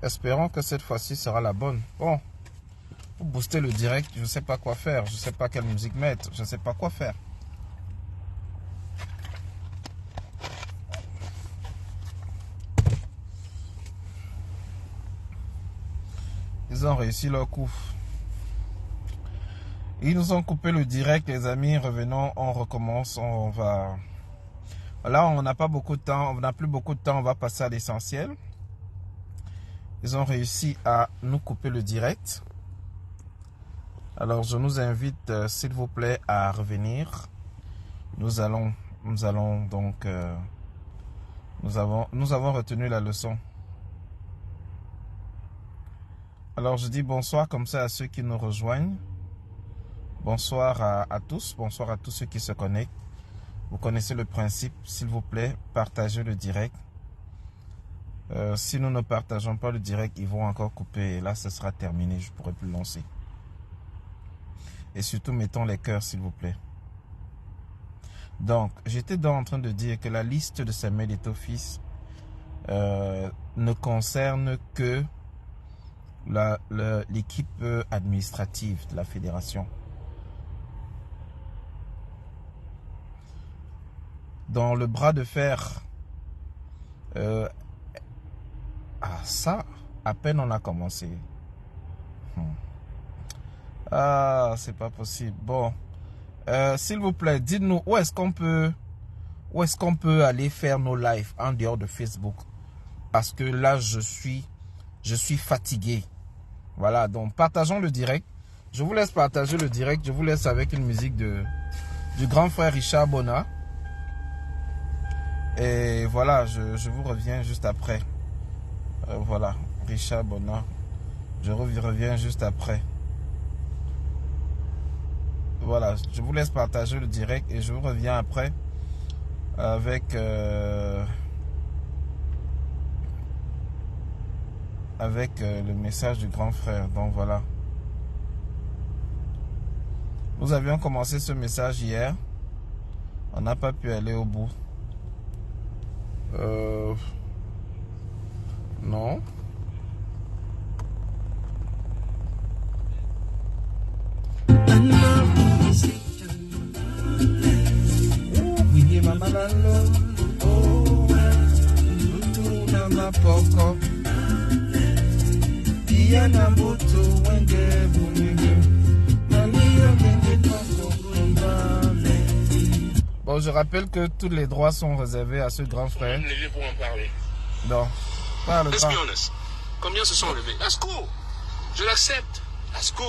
Espérons que cette fois-ci sera la bonne. Bon, pour booster le direct, je ne sais pas quoi faire. Je ne sais pas quelle musique mettre. Je ne sais pas quoi faire. Ils ont réussi leur coup. Ils nous ont coupé le direct, les amis. Revenons, on recommence. On va... Là, on n'a pas beaucoup de temps. On n'a plus beaucoup de temps. On va passer à l'essentiel. Ils ont réussi à nous couper le direct. Alors, je nous invite, s'il vous plaît, à revenir. Nous allons donc... nous avons retenu la leçon. Alors, je dis bonsoir comme ça à ceux qui nous rejoignent. Bonsoir à tous. Bonsoir à tous ceux qui se connectent. Vous connaissez le principe. S'il vous plaît, partagez le direct. Si nous ne partageons pas le direct, ils vont encore couper. Et là, ce sera terminé. Je ne pourrai plus lancer. Et surtout, mettons les cœurs, s'il vous plaît. Donc, j'étais donc en train de dire que la liste de ces mails d'office ne concerne que l'équipe administrative de la fédération. Dans le bras de fer, ça, à peine on a commencé. Ah, c'est pas possible. Bon, s'il vous plaît, dites-nous où est-ce qu'on peut aller faire nos lives en dehors de Facebook. Parce que là, je suis fatigué. Voilà, donc partageons le direct. Je vous laisse partager le direct. Je vous laisse avec une musique du grand frère Richard Bonnat. Et voilà, je vous reviens juste après. Voilà, Richard Bonnat. Je reviens juste après. Voilà, je vous laisse partager le direct et je vous reviens après avec le message du grand frère. Donc voilà. Nous avions commencé ce message hier. On n'a pas pu aller au bout. Non. Bon, je rappelle que tous les droits sont réservés à ce grand frère. Pour en parler. Non, pas le grand. Combien se sont levés? Let's go. Je l'accepte. Let's go.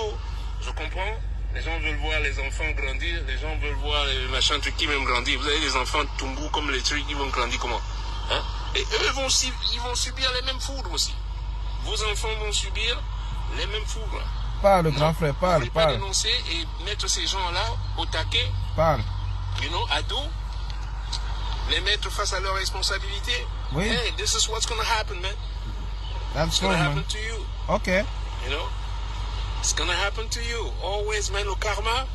Je comprends. Les gens veulent voir les enfants grandir. Les gens veulent voir les machins trucs qui même grandir. Vous avez des enfants tombous comme les trucs qui vont grandir comment? Hein? Et eux ils vont subir les mêmes foudres aussi. Vos enfants vont subir les mêmes foudres. Parle, le grand frère, parle. Vous ne pouvez pas dénoncer et mettre ces gens-là au taquet. Parle. Ados, les mettre face à leurs responsabilités. Oui. Hey, this is what's gonna happen, man. That's It's gonna true, happen man. to you. Okay. It's gonna happen to you. Always, man, le karma.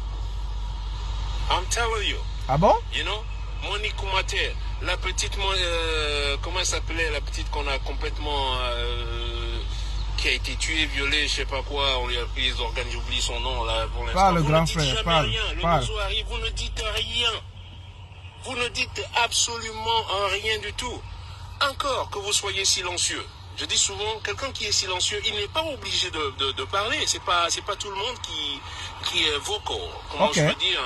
I'm telling you. Ah bon? Monique Koumater, la petite, comment elle s'appelait, la petite qu'on a complètement, qui a été tuée, violée, je sais pas quoi, on lui a pris les organes, j'oublie son nom là pour l'instant. Parle, le vous grand ne dites frère, jamais parle. rien. Le Parle. museau arrive, vous ne dites rien. Vous ne dites absolument rien du tout. Encore que vous soyez silencieux. Je dis souvent, quelqu'un qui est silencieux, il n'est pas obligé de parler. C'est pas tout le monde qui est vocal. Comment je peux dire,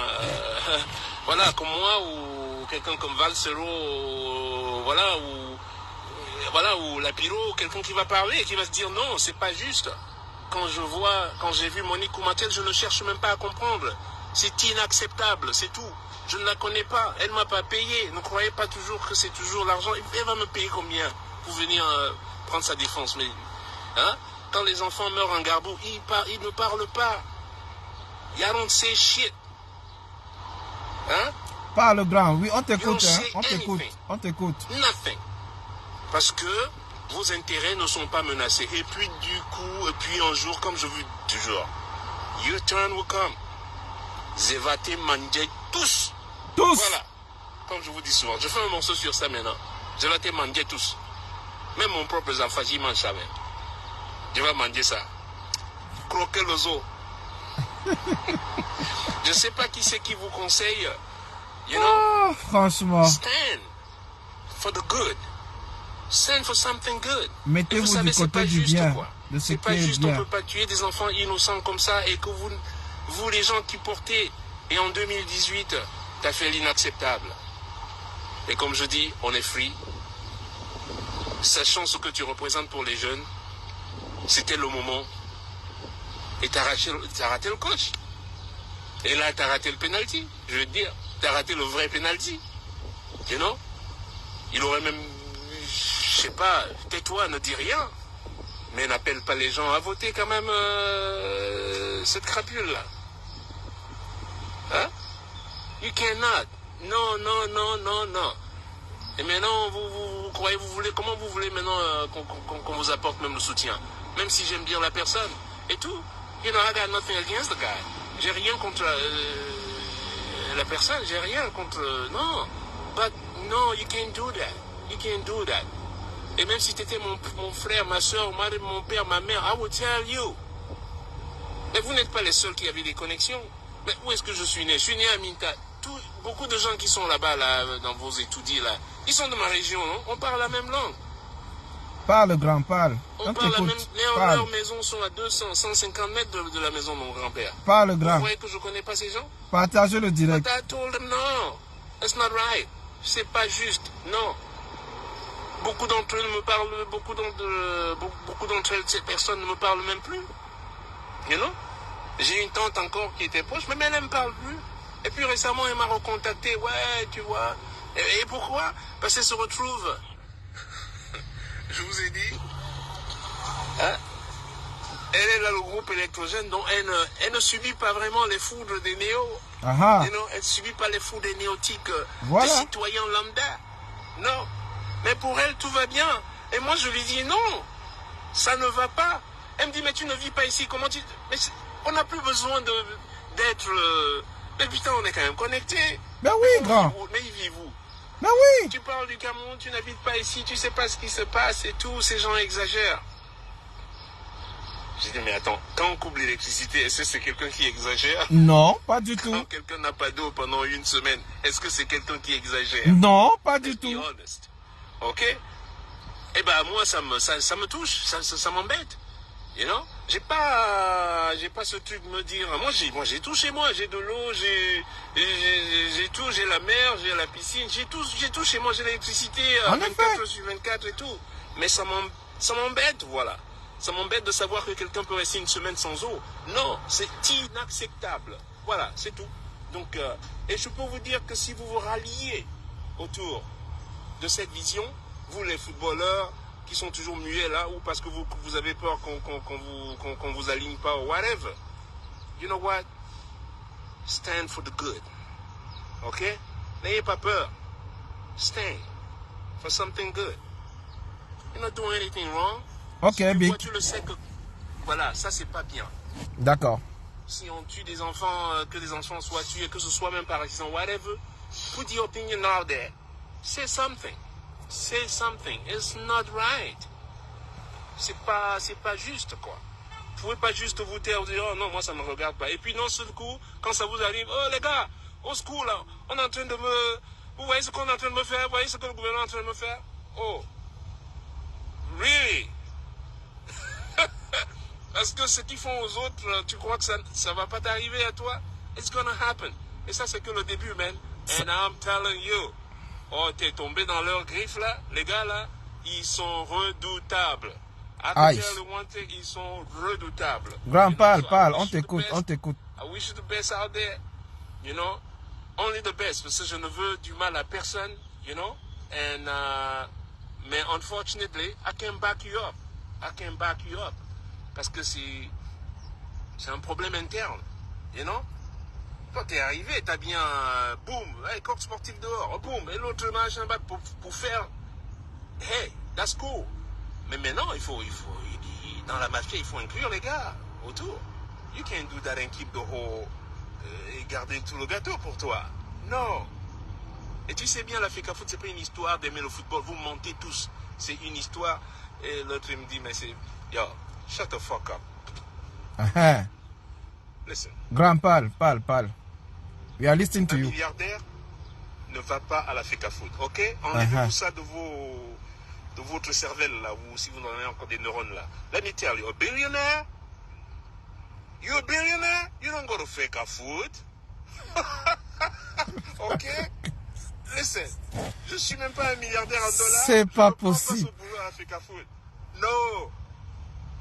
voilà, comme moi ou quelqu'un comme Valsero, voilà, ou Lapiro, quelqu'un qui va parler et qui va se dire non, c'est pas juste. Quand j'ai vu Monique Koumatel, je ne cherche même pas à comprendre. C'est inacceptable, c'est tout. Je ne la connais pas, elle m'a pas payé. Ne croyez pas toujours que c'est toujours l'argent. Elle va me payer combien pour venir prendre sa défense? Mais quand les enfants meurent en Garbou, ils ne parlent pas. They don't say shit. Parle, grand. Oui, on t'écoute. On t'écoute. Nothing. Parce que vos intérêts ne sont pas menacés. Et puis un jour, comme je vous dis toujours, your turn will come. Zevate Mandje tous. Voilà. Comme je vous dis souvent, je fais un morceau sur ça maintenant. Zevate Mandje tous. Même mon propre Zafaji mange ça même. Tu vas manger ça. Croquer le zoo. Je ne sais pas qui c'est qui vous conseille. You know, Oh, franchement. stand for the good. Stand for something good. Mettez-vous savez, du c'est côté pas du juste, bien, quoi. de ce C'est qui pas est juste, on bien. peut pas tuer des enfants innocents comme ça et que vous les gens qui portez, et en 2018, t'as fait l'inacceptable. Et comme je dis, on est free. Sachant ce que tu représentes pour les jeunes, c'était le moment. Et t'as raté le coach. Et là, t'as raté le penalty. Je veux te dire, t'as raté le vrai penalty. You know? Il aurait même, je sais pas, tais-toi, ne dis rien. Mais n'appelle pas les gens à voter quand même cette crapule-là. Hein? You cannot. Non, non, non, non, non. Et maintenant, vous croyez, comment vous voulez maintenant qu'on vous apporte même le soutien? Même si j'aime bien la personne et tout. You know, I got nothing against the guy. J'ai rien contre la personne, j'ai rien contre... non. But, no, you can't do that. You can't do that. Et même si tu étais mon frère, ma soeur, mon père, ma mère, I would tell you. Mais vous n'êtes pas les seuls qui avaient des connexions. Mais où est-ce que je suis né? Je suis né à Minta. Beaucoup de gens qui sont là-bas, là, dans vos étudiants, là, ils sont de ma région, non? On parle la même langue. Parle, grand, parle. On parle la même... Leurs maisons sont à 200, 150 mètres de la maison de mon grand-père. Parle, grand. Vous voyez que je ne connais pas ces gens? Partagez le direct. But I told them, no, that's not right. C'est pas juste, non. Beaucoup d'entre eux me parlent, beaucoup d'entre elles, ces personnes ne me parlent même plus. You know? J'ai une tante encore qui était proche, mais elle ne me parle plus. Et puis récemment, elle m'a recontacté, ouais, tu vois. Et pourquoi? Parce qu'elle se retrouve. Je vous ai dit. Hein? Elle est là, le groupe électrogène, donc elle ne subit pas vraiment les foudres des néos. Aha. You know, elle ne subit pas les foudres des néotiques Voilà. des citoyens lambda. Non. Mais pour elle, tout va bien. Et moi, je lui dis non, ça ne va pas. Elle me dit, mais tu ne vis pas ici. Comment tu... Mais on n'a plus besoin d'être... Mais putain, on est quand même connectés. Ben oui, grand. Mais y vivez-vous? Ben oui. Tu parles du Cameroun, tu n'habites pas ici, tu ne sais pas ce qui se passe et tout. Ces gens exagèrent. J'ai dit, mais attends, quand on coupe l'électricité, est-ce que c'est quelqu'un qui exagère? Non, pas du tout. Quand quelqu'un n'a pas d'eau pendant une semaine, est-ce que c'est quelqu'un qui exagère? Non, pas du Let's be tout. honest. Ok? Eh ben moi ça me touche, ça m'embête. You know? J'ai pas ce truc de me dire. Moi j'ai tout chez moi, j'ai de l'eau, j'ai tout, j'ai la mer, j'ai la piscine, j'ai tout chez moi, j'ai l'électricité 24 sur 24 et tout. Mais ça m'embête, voilà. Ça m'embête de savoir que quelqu'un peut rester une semaine sans eau. Non, c'est inacceptable. Voilà, c'est tout. Donc, et je peux vous dire que si vous vous ralliez autour de cette vision, vous les footballeurs qui sont toujours muets là, ou parce que vous avez peur qu'on vous aligne pas ou whatever, you know what? Stand for the good. Ok? N'ayez pas peur. Stand for something good. You're not doing anything wrong. Ok, Si Big. toi, tu le sais que, voilà, ça c'est pas bien. D'accord. Si on tue des enfants, que des enfants soient tués, que ce soit même par accident, whatever, put your opinion out there. Say something. Say something. It's not right. C'est pas juste, quoi. Vous pouvez pas juste vous taire, vous dire, oh non, moi ça me regarde pas. Et puis non, seul coup, quand ça vous arrive, oh les gars, au secours là, on est en train de vous voyez ce qu'on est en train de me faire, vous voyez ce que le gouvernement est en train de me faire? Oh. Really? Parce que ce qu'ils font aux autres, tu crois que ça va pas t'arriver à toi? It's gonna happen. Et ça, c'est que le début, man. And I'm telling you. Oh, t'es tombé dans leur griffe, là. Les gars, là, ils sont redoutables. Aïe. Ils sont redoutables. Grand, You know, parle, so parle. I On wish you the t'écoute, best. on t'écoute. I wish you the best out there. You know? Only the best. Parce que je ne veux du mal à personne. You know? And, mais unfortunately, I can back you up. I can back you up. Parce que c'est un problème interne, you know? Quand t'es arrivé, t'as bien, boum, hey, corps sportif dehors, boum, et l'autre machin pour faire, hey, that's cool. Mais maintenant, dans la mafia, il faut inclure les gars autour. You can't do that and keep the whole, et garder tout le gâteau pour toi. Non. Et tu sais bien, la FECAFOOT, c'est pas une histoire d'aimer le football. Vous mentez tous. C'est une histoire. Et l'autre, il me dit, mais c'est, yo, Shut the fuck up. Uh-huh. Listen. Grand, parle. We are listening to Un you. milliardaire ne va pas à la FECAFOOT, ok? Enlevez-vous ça de votre cervelle là, ou si vous en avez encore des neurones là. Let me tell you, a billionaire, you're a billionaire, you don't go to FECAFOOT. Ok? Listen, je suis même pas un milliardaire en dollars. C'est pas je ne possible. prends pas ce boulot à la FECAFOOT. No,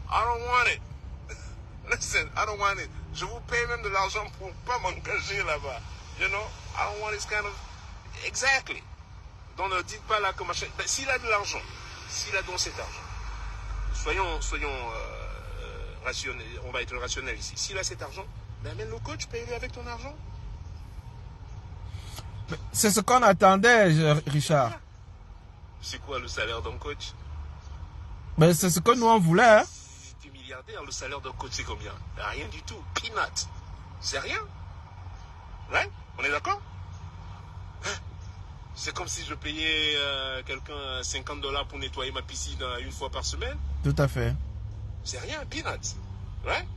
I don't want it. Listen, I don't want it. Je vous paye même de l'argent pour pas m'engager là-bas. You know, I don't want this kind of... Exactly. Donc ne dites pas là que machin... Ben, s'il a de l'argent, s'il a donc cet argent, soyons rationnels, on va être rationnel ici. S'il a cet argent, ben amène le coach, paye-le avec ton argent. C'est ce qu'on attendait, Richard. C'est quoi le salaire d'un coach? Mais c'est ce que nous on voulait. Hein? Si tu es milliardaire, le salaire d'un coach c'est combien? Rien du tout. Peanut. C'est rien. Ouais? On est d'accord? C'est comme si je payais quelqu'un $50 pour nettoyer ma piscine une fois par semaine. Tout à fait. C'est rien, peanuts. Ouais?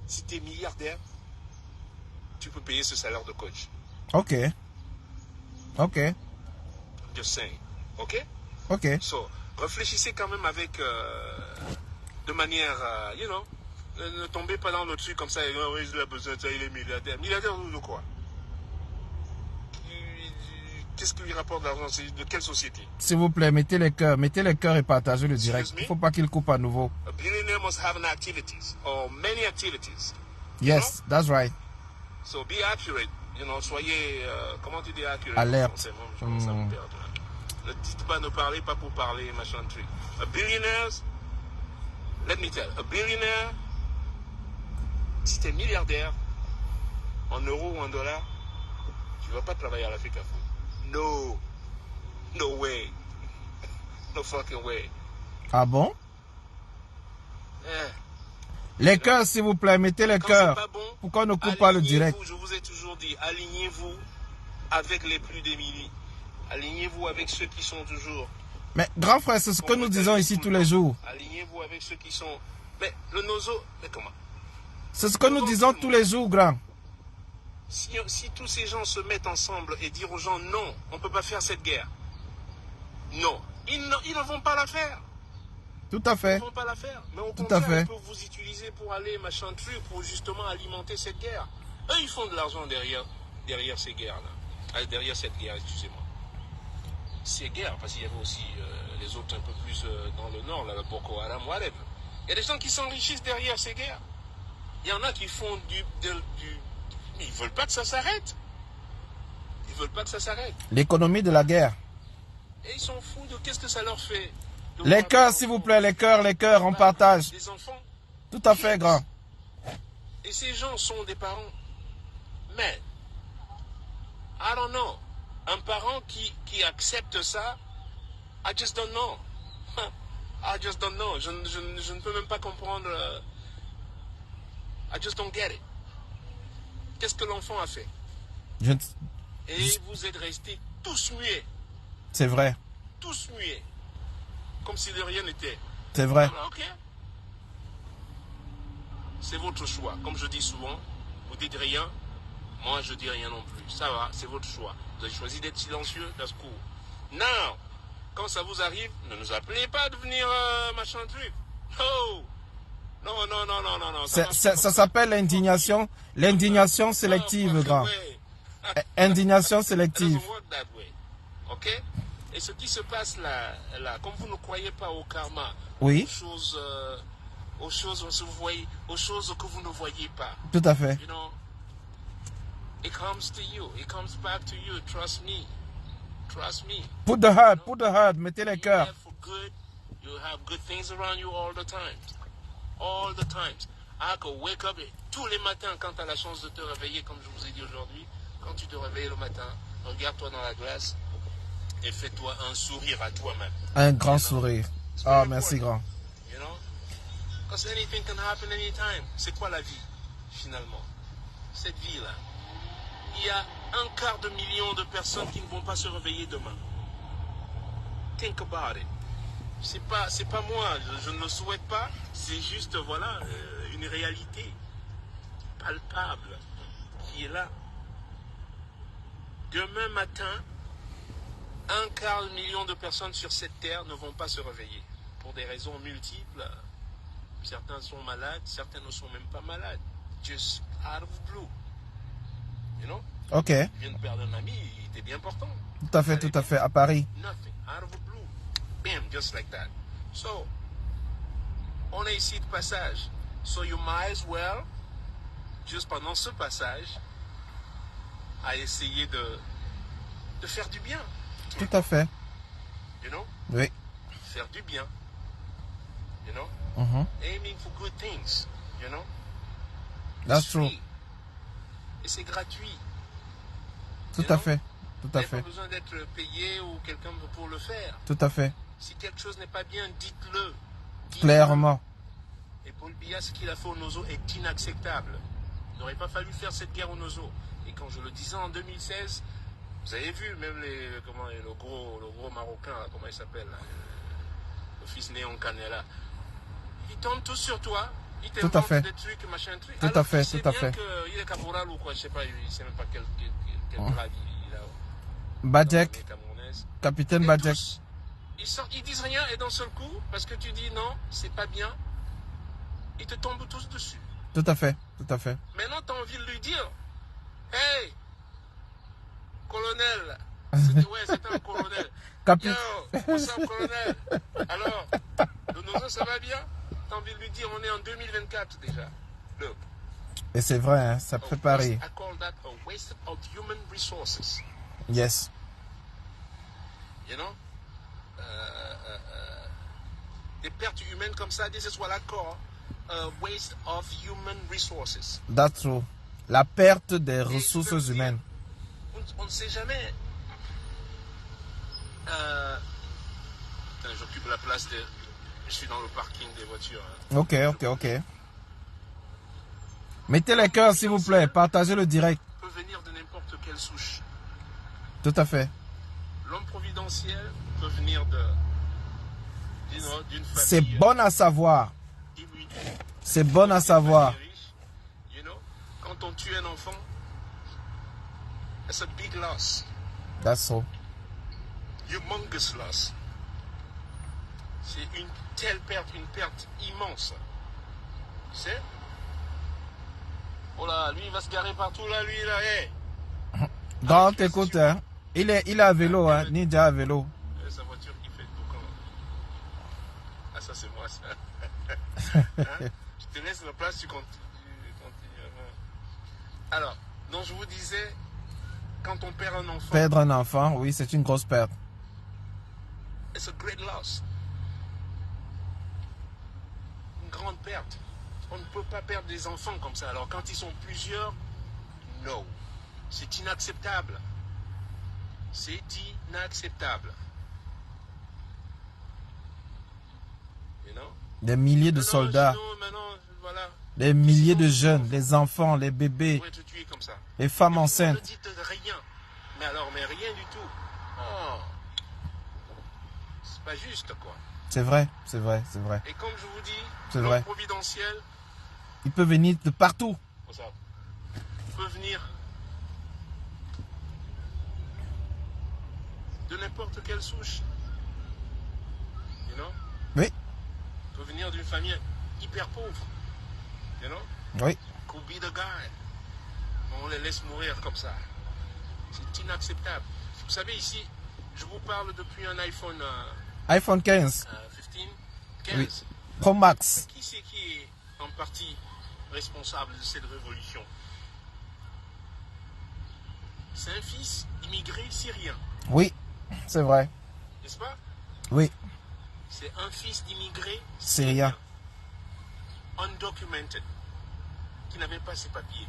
Si tu es milliardaire, tu peux payer ce salaire de coach. Ok. Just saying. Ok? Ok. So, réfléchissez quand même avec, de manière, you know, ne tombez pas dans le truc comme ça, oh, il a besoin de ça, il est milliardaire. Milliardaire de quoi? Qu'est-ce qui lui rapporte de l'argent? C'est de quelle société? S'il vous plaît, mettez les cœurs et partagez le direct. Il ne faut pas qu'il coupe à nouveau. A billionaire must have an activities, or many activities. Yes, that's right. So be accurate. You know, soyez, comment tu dis accurate? Alerte. Ça me perd. Ne dites pas, ne parlez pas pour parler, machin truc. A billionaire, let me tell, a billionaire, si tu es milliardaire, en euros ou en dollars, tu ne vas pas travailler à la FECAFOOT. No. No way. No fucking way. Ah bon? Eh. Les cœurs, s'il vous plaît, mettez les Quand cœurs. c'est pas bon, Pourquoi on ne coupe pas le direct? je vous ai toujours dit, alignez-vous avec les plus démunis. Alignez-vous avec ceux qui sont toujours... Mais grand frère, c'est ce que nous disons ici tous les jours. Alignez-vous avec ceux qui sont... Mais le nozo... Mais comment? C'est ce que nous disons tous les jours, grand. Si tous ces gens se mettent ensemble et dire aux gens non, on ne peut pas faire cette guerre. Non. Ils ne vont pas la faire. Tout à fait. Ils ne vont pas la faire. Mais au Tout contraire, à fait. ils peuvent vous utiliser pour aller machin truc, pour justement alimenter cette guerre. Eux, ils font de l'argent derrière ces guerres-là. Derrière cette guerre, excusez-moi. Ces guerres, parce qu'il y avait aussi les autres un peu plus dans le nord, là, le Boko Haram, whatever. Il y a des gens qui s'enrichissent derrière ces guerres. Il y en a qui font du ils veulent pas que ça s'arrête. Ils veulent pas que ça s'arrête. L'économie de la guerre. Et ils s'en foutent de qu'est-ce que ça leur fait. Les cœurs, s'il vous plaît, les cœurs, on partage. Des enfants. Tout à fait, grand. Et ces gens sont des parents. Mais, I don't know. Un parent qui accepte ça, I just don't know. I just don't know. Je ne peux même pas comprendre. I just don't get it. Qu'est-ce que l'enfant a fait? Et vous êtes restés tous muets. C'est vrai. Tous muets. Comme si de rien n'était. C'est vrai. Alors, ok. C'est votre choix. Comme je dis souvent, vous dites rien, moi je dis rien non plus. Ça va, c'est votre choix. Vous avez choisi d'être silencieux, that's cool. Now, quand ça vous arrive, ne nous appelez pas de venir machin truc. No. Non. Ça s'appelle l'indignation. L'indignation sélective, grand. Indignation sélective. Ok? Et ce qui se passe là, comme vous ne croyez pas au karma, Oui. aux choses que vous ne voyez pas. Tout à fait. You know, it comes to you. It comes back to you. Trust me. Trust me. Put the heart. Mettez les cœurs. You have good things around you all the time. All the times. I could wake up tous les matins quand tu as la chance de te réveiller, comme je vous ai dit aujourd'hui. Quand tu te réveilles le matin, regarde-toi dans la glace et fais-toi un sourire à toi-même. Un grand sourire. Ah, merci, grand. You know? Because anything can happen anytime. C'est quoi la vie, finalement? Cette vie-là. Il y a 1/4 million de personnes qui ne vont pas se réveiller demain. Think about it. C'est pas moi, je ne le souhaite pas. C'est juste, voilà, une réalité palpable qui est là. Demain matin, 1/4 million de personnes sur cette terre ne vont pas se réveiller. Pour des raisons multiples. Certains sont malades, certains ne sont même pas malades. Just out of blue. You know? Ok. Je viens de perdre un ami, il était bien portant. Tout à fait, à Paris. Nothing, out of the blue. Bam, just like that. So, on est ici de passage. So you might as well, juste pendant ce passage, à essayer de faire du bien. Tout à fait. You know? Oui. Faire du bien. You know? Mhm. Aiming for good things. You know? That's It's true. free. Et c'est gratuit. Tout You à know? fait. Tout Vous à n'avez fait. pas besoin d'être payé ou quelqu'un pour le faire. Tout à fait. Si quelque chose n'est pas bien, dites-le. Dites-le. Clairement. Et Paul Biya, ce qu'il a fait au Nozo est inacceptable. Il n'aurait pas fallu faire cette guerre au Nozo. Et quand je le disais en 2016, vous avez vu même le gros Marocain, là, comment il s'appelle là, le fils né en Canela. Ils tombent tous sur toi. Ils Tout à fait. t'inventent des trucs, machin truc. Tout à Alors fait, qu'il sait tout à bien fait. qu'il est caporal ou quoi, je sais pas, il sait même pas quel grade il a. Badjek, Dans l'armée camerounaise. capitaine Et Badjek. tous, ils disent rien et d'un seul coup, parce que tu dis non, c'est pas bien, ils te tombent tous dessus. Tout à fait. Tout à fait. Maintenant, tu as envie de lui dire, hey, colonel, c'était un colonel. Capi- Yo, what's up, colonel? Alors, le Nozo, ça va bien? Tu as envie de lui dire, on est en 2024 déjà. Look, Et c'est vrai, hein, ça fait pareil. I call that a waste of human resources. Yes. You know? Des pertes humaines comme ça, this is what I call a waste of human resources. That's true. La perte des Et ressources je peux vous dire, humaines. on ne sait jamais. Putain, j'occupe la place de... Je suis dans le parking des voitures. Hein. Ok. Mettez les cœurs, s'il vous plaît. Partagez le direct. Peut venir de n'importe quelle souche. Tout à fait. L'homme providentiel peut venir d'une famille. C'est bon à savoir. immunisée, C'est bon à savoir. famille riche. You know? Quand on tue un enfant, it's a big loss. That's so. Humongous loss. C'est une telle perte, une perte immense. Tu sais? Oh là, lui il va se garer partout là, lui là, hey. Donc, écoute, hein, il est à vélo, hein, Ninja à vélo. Sa voiture qui fait tout quand. Ah ça c'est moi ça. Hein? Je te laisse la place, tu continues. Alors, donc je vous disais, quand on perd un enfant, Perdre un enfant, oui, c'est une grosse perte. it's a great loss. Une grande perte. On ne peut pas perdre des enfants comme ça. Alors quand ils sont plusieurs, no. C'est inacceptable. C'est inacceptable. You know? Des milliers de Maintenant, soldats, maintenant, voilà. des milliers de jeunes, les enfants, les bébés, Ils pourraient te tuer comme ça. les femmes Et vous enceintes. ne dites rien. Mais alors, mais rien du tout. Oh. C'est pas juste, quoi. C'est vrai. Et comme je vous dis, C'est l'homme vrai. providentiel, Il peut venir de partout. ça peut venir de n'importe quelle souche. You know? Oui, Peut venir d'une famille hyper pauvre. You know? oui. Could be the guy. On les laisse mourir comme ça. C'est inacceptable. Vous savez, ici, je vous parle depuis un iPhone iPhone 15, 15. oui. Pro Max. Qui c'est qui est en partie responsable de cette révolution? C'est un fils immigré syrien, Oui, c'est vrai. n'est-ce pas? Oui, C'est un fils d'immigré Syrien. undocumented, qui n'avait pas ses papiers.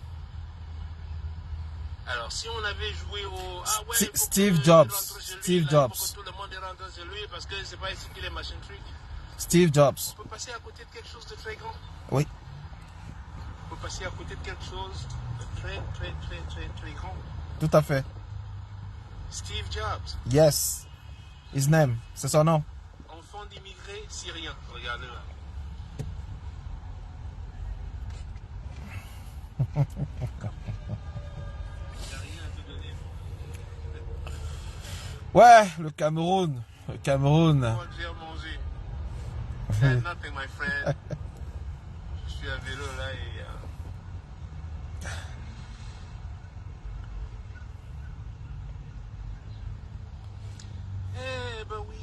Alors, si on avait joué au... Ah ouais, il faut que Steve il Jobs. rentre chez lui, Steve là, Jobs. il faut que tout le monde rentre chez lui parce que c'est pas ici qu'il est machin truc. Steve Jobs. On peut passer à côté de quelque chose de très grand. Oui, On peut passer à côté de quelque chose de très grand. tout à fait. Steve Jobs, Yes. His name, c'est son nom. enfant d'immigrés syriens. Regardez là. Il n'y a rien à te donner. Ouais, le Cameroun. Le Cameroun. Comment j'ai mangé? Nothing, my friend. Je suis à vélo là et... Eh ben oui,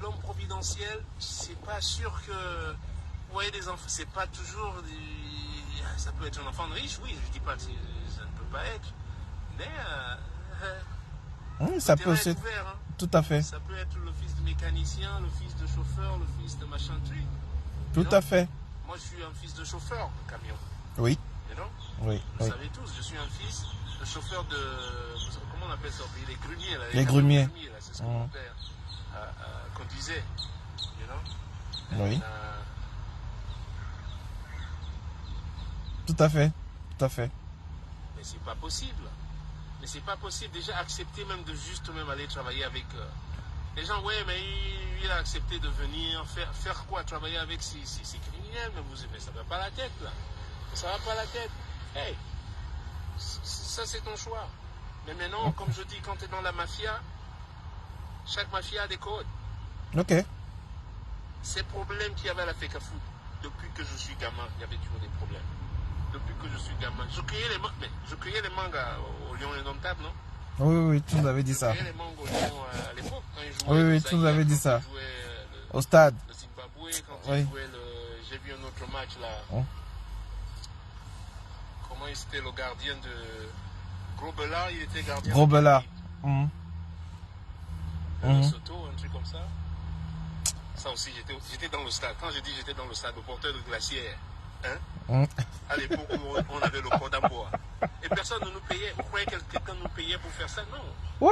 l'homme providentiel, c'est pas sûr que... Vous voyez des enfants, c'est pas toujours... Ça peut être un enfant de riche, oui, je dis pas que ça ne peut pas être. Mais... Ça peut aussi... Ouvert, hein. Tout à fait. Ça peut être le fils de mécanicien, le fils de chauffeur, le fils de machin truc. Tout à fait. Moi, je suis un fils de chauffeur de camion. Oui. You know? Oui. Vous Oui. savez tous, je suis un fils de chauffeur de... Comment on appelle ça? Les grumiers. Là, Les grumiers. Là, c'est ce que mon père conduisait. You know? Oui. And, Tout à fait. Tout à fait. mais c'est pas possible. Mais c'est pas possible. Déjà, accepter même de juste même aller travailler avec... les gens, ouais, mais il a accepté de venir faire quoi? Travailler avec ces criminels. Mais ça va pas la tête, là. Ça va pas la tête. Hey, ça c'est ton choix. Mais maintenant, comme je dis, quand tu es dans la mafia, chaque mafia a des codes. Ok. Ces problèmes qu'il y avait à la FECAFOOT, depuis que je suis gamin, il y avait toujours des problèmes. Depuis que je suis gamin. Je cueillais les mangas au Lion Indomptable, non? Oui, oui, tu nous avais dit ça. Je cueillais les mangas au Lion à l'époque, quand ils jouaient. Oui, oui, tu nous avais dit ça. Au stade. stade. Le Zimbabwe, quand Oui. ils jouaient le... J'ai vu un autre match là. Oh. Comment il était le gardien de... Grobela, il était gardien Grobela. de Soto, un truc comme ça. Ça aussi, j'étais dans le stade. Quand je dis j'étais dans le stade, le porteur de glacière. Hein? À l'époque où on avait le port d'Amboa. Et personne ne nous payait. Vous croyez que quelqu'un nous payait pour faire ça? Non. Wow.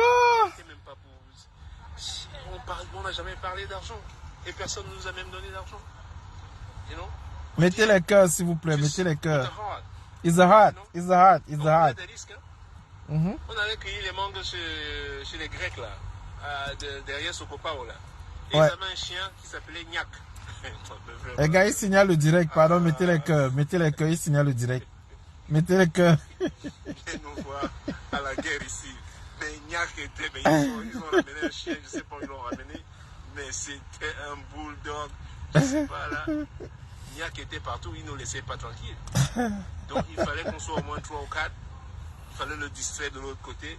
C'était même pas pour... On n'a jamais parlé d'argent. Et personne ne nous a même donné d'argent. You know? Mettez les cœurs, s'il vous plaît. Mettez les cœurs. It's a heart. It's a heart. It's a heart. It's a heart. Des risques, hein? On avait cueilli les mangues chez les Grecs, là. Derrière Sokopao, là. Et Ouais. ils avaient un chien qui s'appelait Niak. Les gars, ils signalent le direct. Pardon, mettez les cœurs. Mettez les cœurs, ils signalent le direct. Mettez les cœurs. Viens nous voir à la guerre ici. Mais Niak était... Mais ils ont ramené un chien, je ne sais pas où ils l'ont ramené. Mais c'était un bulldog. Je ne sais pas, là. Niak était partout, il ne nous laissait pas tranquille. Donc il fallait qu'on soit au moins 3 ou 4. Il fallait le distraire de l'autre côté.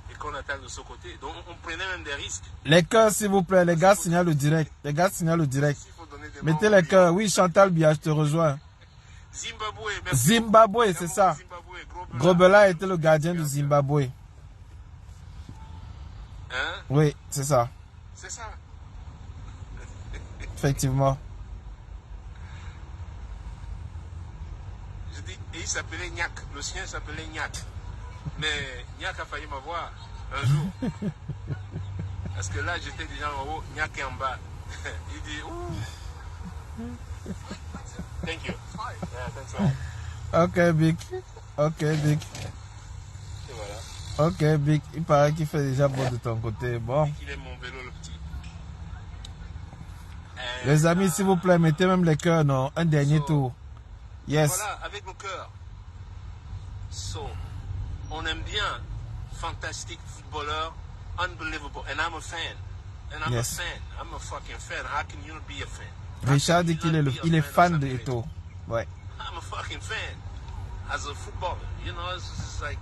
Et qu'on attaque de ce côté. Donc on prenait même des risques. Les cœurs, s'il vous plaît. Les gars, signalent le direct. Les gars, signalent le direct. S'il faut donner des Mettez membres, les cœurs. Oui, Chantal Bia, je te rejoins. Zimbabwe, merci. Zimbabwe, c'est ça. Zimbabwe, Grobela était le gardien du Zimbabwe. Hein? Oui, c'est ça. C'est ça. Effectivement. Je dis, et il s'appelait Niak. Le chien s'appelait Niak. Mais Niak a failli m'avoir un jour. Parce que là, j'étais déjà en haut, Niak est en bas. Il dit, ouh. Thank you. Yeah, thanks a lot. Ok, Big. Ok, Big. Et voilà. Ok, Big. Il paraît qu'il fait déjà beau de ton côté. Bon. Il est mon vélo, le petit. Les amis, s'il vous plaît, mettez même les cœurs, non? Un dernier tour. Yes. Voilà, avec le cœur. So, on aime bien. Fantastic footballer. Unbelievable. And I'm a fan. And I'm Yes. a fan. I'm a fucking fan. How can you not be a fan? Richard dit qu'il est, il est fan de Eto'o. Ouais. I'm a fucking fan. As a footballer, you know, it's like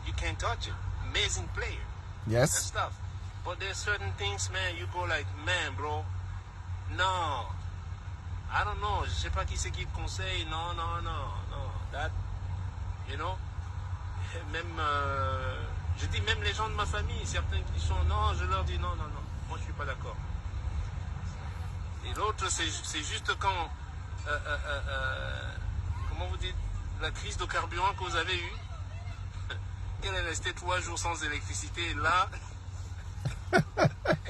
you can't touch it. Amazing player and Yes. stuff. But there's certain things, man, you go like, man, bro, no. I don't know. Je sais pas qui c'est qui te conseille. Non. That, you know. Même, je dis même les gens de ma famille, certains qui sont, non, je leur dis non. Moi, je suis pas d'accord. Et l'autre, c'est juste quand, comment vous dites, la crise de carburant que vous avez eue, elle est restée 3 jours sans électricité, et là, elle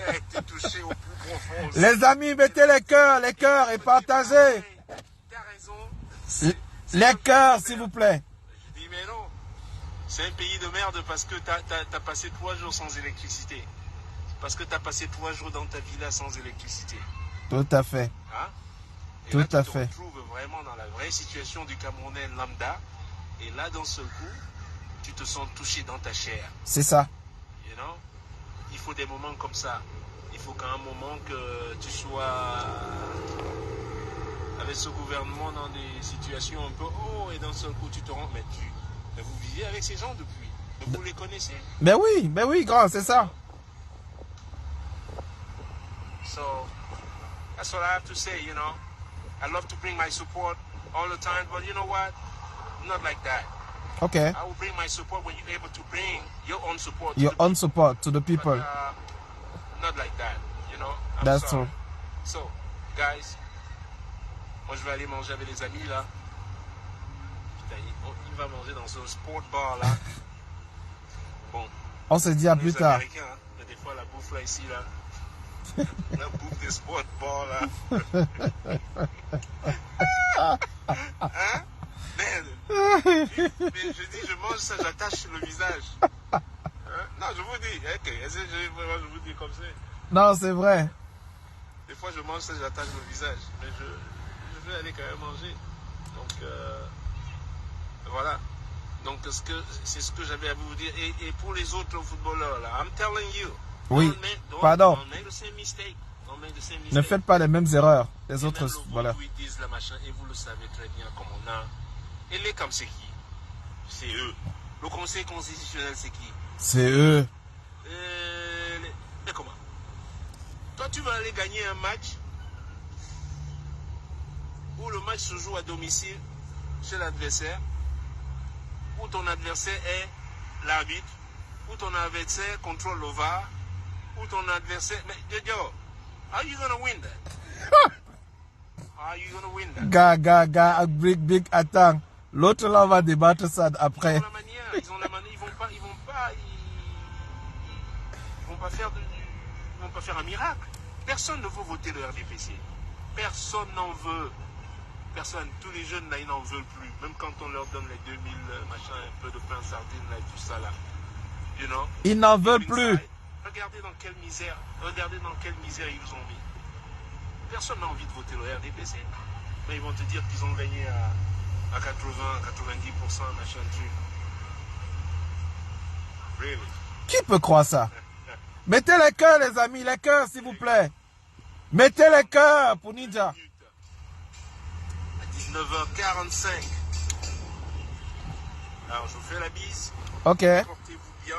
a été touchée au plus profond. Les amis, mettez les cœurs et partagez. T'as raison. Les cœurs, s'il vous plaît. Je dis, mais non, c'est un pays de merde parce que t'as passé 3 jours sans électricité. Parce que t'as passé 3 jours dans ta villa sans électricité. Tout à fait. Hein? Et Tout là, tu à te fait. retrouves vraiment dans la vraie situation du Camerounais lambda. Et là, d'un seul coup, tu te sens touché dans ta chair. C'est ça. You know? Il faut des moments comme ça. Il faut qu'à un moment que tu sois avec ce gouvernement dans des situations un peu haut et d'un seul coup tu te rends. Mais vous vivez avec ces gens depuis. Mais vous les connaissez. Ben oui, grand, c'est ça. So that's what I have to say, you know. I love to bring my support all the time, but you know what? Not like that. Okay. I will bring my support when you're able to bring your own support. Your to the own people. support to the people. But, not like that, you know. I'm That's sorry. true. So, guys, moi je vais aller manger avec les amis là. Putain, il va manger dans ce sport bar là. Bon. On se dit à plus Les tard. Américains, hein, mais des fois la bouffe là ici là. La bouffe des sport bars là. Hein? Mais je dis, je mange ça, j'attache le visage. Hein? Non, je vous dis, ok, je vous dis comme ça. Non, c'est vrai. Des fois, je mange ça, j'attache le visage. Mais je vais aller quand même manger. Donc, voilà. Donc, c'est ce que j'avais à vous dire. Et pour les autres footballeurs, là, I'm telling you. Oui, pardon. Don't make the same mistake. Don't make the same mistake. Ne faites pas les mêmes erreurs. Les Et autres, même le voilà. vote où ils disent la machin, et vous le savez très bien comme on a. Et les comme c'est qui? C'est eux. Le Conseil constitutionnel, c'est qui? C'est eux. Mais comment? Toi, tu vas aller gagner un match où le match se joue à domicile chez l'adversaire, où ton adversaire est l'arbitre, où ton adversaire contrôle le VAR, où ton adversaire... Mais, yo, how are you gonna win that? How are you gonna win that? Gars, big, attends. L'autre là va débattre ça après. Ils ont la manière, ils vont pas faire un miracle. Personne ne veut voter le RDPC. Personne n'en veut. Personne. Tous les jeunes là, ils n'en veulent plus. Même quand on leur donne les 2000 machin, un peu de pain sardine là et tout ça là. You know? Ils n'en veulent plus. Regardez dans quelle misère ils vous ont mis. Personne n'a envie de voter le RDPC. Mais ils vont te dire qu'ils ont gagné à 80, 90%, machin truc. Really? Qui peut croire ça? Mettez les cœurs, les amis, les cœurs, s'il vous plaît. Mettez les cœurs pour Ninja. À 19h45. Alors, je vous fais la bise. Ok. Portez-vous bien.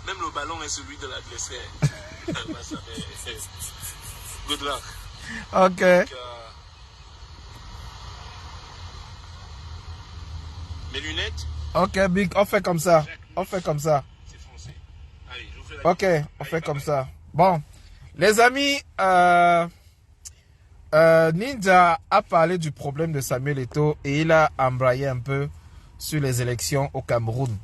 Même le ballon est celui de l'adversaire. Good luck. Ok. Donc, mes lunettes. Ok, Big, on fait comme ça. On fait comme ça. C'est français. Allez, je vous fais la Ok, bise. on fait Allez, comme bye ça. Bon, les amis, Ninja a parlé du problème de Samuel Eto'o et il a embrayé un peu sur les élections au Cameroun.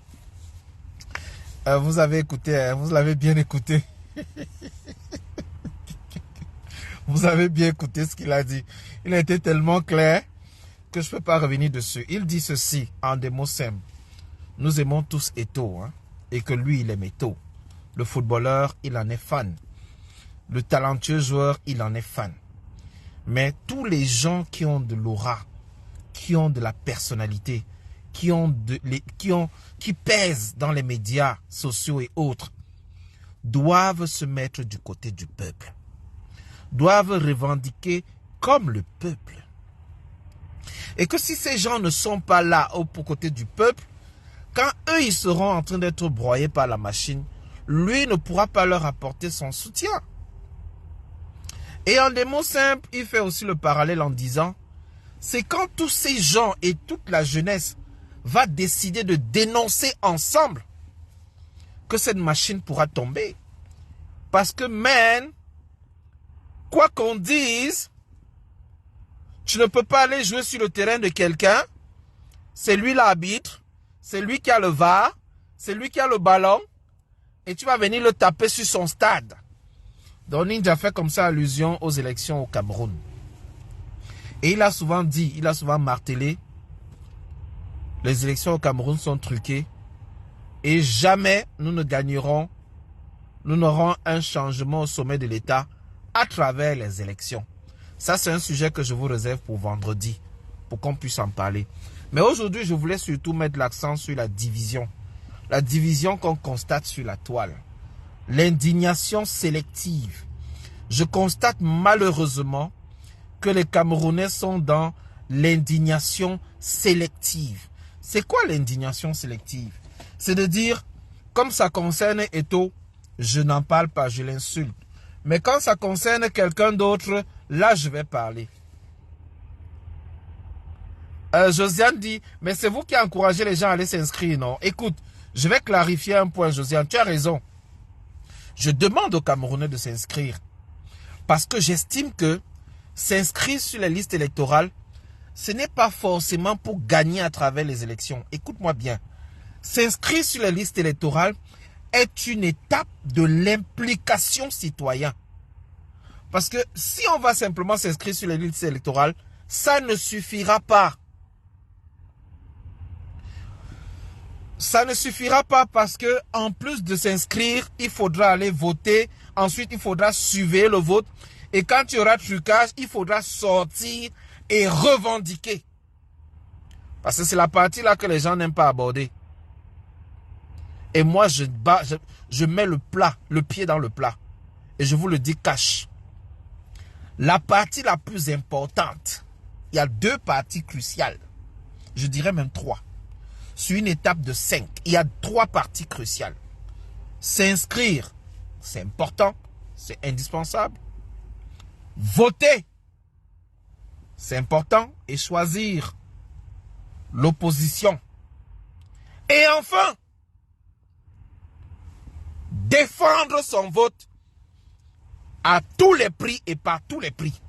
Vous avez écouté, vous l'avez bien écouté. Vous avez bien écouté ce qu'il a dit. Il a été tellement clair que je ne peux pas revenir dessus. Il dit ceci en des mots simples. Nous aimons tous Eto'o, hein, et que lui, il aime Eto'o. Le footballeur, il en est fan. Le talentueux joueur, il en est fan. Mais tous les gens qui ont de l'aura, qui ont de la personnalité, qui pèsent dans les médias sociaux et autres, doivent se mettre du côté du peuple. Doivent revendiquer comme le peuple. Et que si ces gens ne sont pas là au côté du peuple, quand eux ils seront en train d'être broyés par la machine, lui ne pourra pas leur apporter son soutien. Et en des mots simples, il fait aussi le parallèle en disant, c'est quand tous ces gens et toute la jeunesse va décider de dénoncer ensemble que cette machine pourra tomber. Parce que, man, quoi qu'on dise, tu ne peux pas aller jouer sur le terrain de quelqu'un. C'est lui l'arbitre. C'est lui qui a le VAR. C'est lui qui a le ballon. Et tu vas venir le taper sur son stade. Donc Ninja fait comme ça allusion aux élections au Cameroun. Et il a souvent dit, il a souvent martelé, les élections au Cameroun sont truquées. Et jamais nous ne gagnerons nous n'aurons un changement au sommet de l'État à travers les élections. Ça, c'est un sujet que je vous réserve pour vendredi, pour qu'on puisse en parler. Mais aujourd'hui, je voulais surtout mettre l'accent sur la division. La division qu'on constate sur la toile. L'indignation sélective. Je constate malheureusement que les Camerounais sont dans l'indignation sélective. C'est quoi l'indignation sélective? C'est de dire, comme ça concerne Eto'o, je n'en parle pas, je l'insulte. Mais quand ça concerne quelqu'un d'autre, là je vais parler. Josiane dit, mais c'est vous qui encouragez les gens à aller s'inscrire, non? Écoute, je vais clarifier un point, Josiane, tu as raison. Je demande aux Camerounais de s'inscrire. Parce que j'estime que s'inscrire sur les listes électorales, ce n'est pas forcément pour gagner à travers les élections. Écoute-moi bien. S'inscrire sur les listes électorales est une étape de l'implication citoyenne. Parce que si on va simplement s'inscrire sur les listes électorales, ça ne suffira pas. Ça ne suffira pas parce que en plus de s'inscrire, il faudra aller voter. Ensuite, il faudra suivre le vote. Et quand il y aura trucage, il faudra sortir et revendiquer. Parce que c'est la partie là que les gens n'aiment pas aborder. Et moi, je mets le pied dans le plat. Et je vous le dis cash. La partie la plus importante, il y a 2 parties cruciales. Je dirais même 3. Sur une étape de 5, il y a 3 parties cruciales. S'inscrire, c'est important, c'est indispensable. Voter, c'est important. Et choisir l'opposition. Et enfin, défendre son vote à tous les prix et par tous les prix.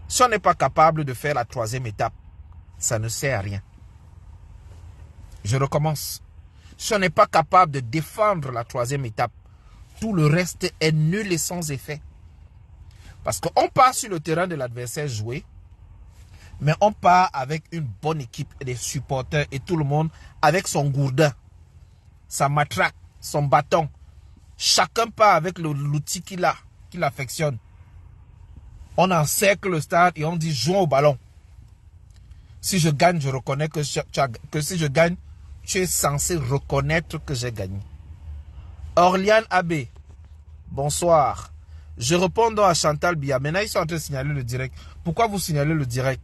Si on n'est pas capable de faire la 3e étape, ça ne sert à rien. Je recommence. Si on n'est pas capable de défendre la 3e étape, tout le reste est nul et sans effet. Parce qu'on part sur le terrain de l'adversaire jouer, mais on part avec une bonne équipe, des supporters et tout le monde avec son gourdin, sa matraque, son bâton. Chacun part avec l'outil qu'il affectionne. On encercle le stade et on dit jouons au ballon. Si je gagne, je reconnais que si je gagne, tu es censé reconnaître que j'ai gagné. Orliane Abbé, bonsoir. Je réponds donc à Chantal Biya. Maintenant, ils sont en train de signaler le direct. Pourquoi vous signalez le direct?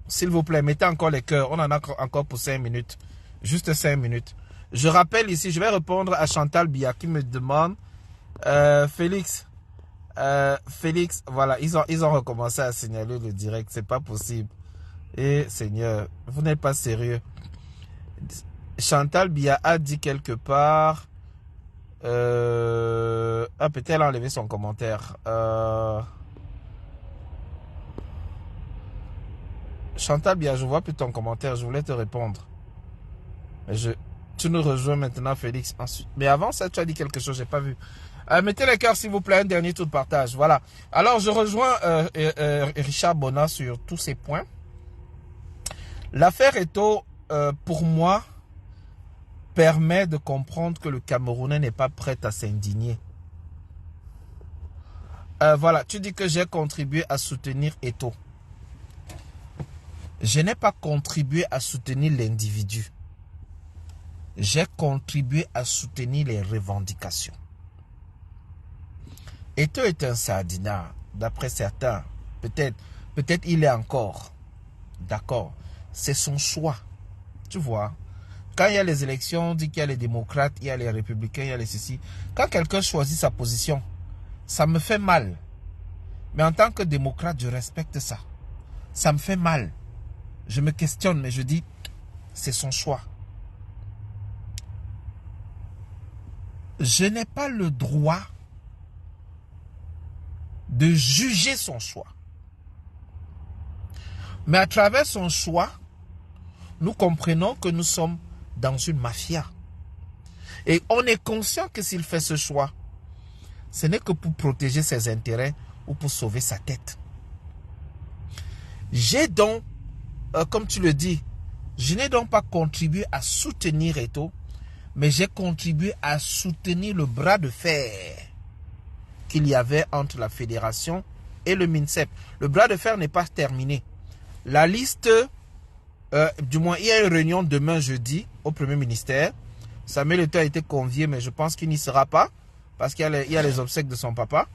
S'il vous plaît, mettez encore les cœurs. On en a encore pour 5 minutes. Juste 5 minutes. Je rappelle ici, je vais répondre à Chantal Biya qui me demande, Félix, voilà, ils ont recommencé à signaler le direct. C'est pas possible. Et Seigneur, vous n'êtes pas sérieux. Chantal Biya a dit quelque part, peut-être elle a enlevé son commentaire. Chantal Biya, je vois plus ton commentaire, je voulais te répondre. Mais tu nous rejoins maintenant, Félix. Ensuite. Mais avant ça, tu as dit quelque chose, j'ai pas vu. Mettez les cœurs, s'il vous plaît, un dernier tour de partage. Voilà. Alors, je rejoins Richard Bonnat sur tous ces points. L'affaire Eto'o, pour moi, permet de comprendre que le Camerounais n'est pas prêt à s'indigner. Voilà, tu dis que j'ai contribué à soutenir Eto'o. Je n'ai pas contribué à soutenir l'individu. J'ai contribué à soutenir les revendications. Eto'o est un sardinat, d'après certains. Peut-être il est encore. D'accord. C'est son choix. Tu vois. Quand il y a les élections, on dit qu'il y a les démocrates, il y a les républicains, il y a les ceci. Quand quelqu'un choisit sa position, ça me fait mal. Mais en tant que démocrate, je respecte ça. Ça me fait mal. Je me questionne, mais je dis, c'est son choix. Je n'ai pas le droit de juger son choix. Mais à travers son choix, nous comprenons que nous sommes dans une mafia. Et on est conscient que s'il fait ce choix, ce n'est que pour protéger ses intérêts ou pour sauver sa tête. J'ai donc, comme tu le dis, je n'ai donc pas contribué à soutenir Eto'o, mais j'ai contribué à soutenir le bras de fer qu'il y avait entre la fédération et le MINSEP. Le bras de fer n'est pas terminé. La liste, du moins il y a une réunion demain jeudi au Premier ministère. Samuel Eto'o a été convié, mais je pense qu'il n'y sera pas parce qu'il y a les obsèques de son papa.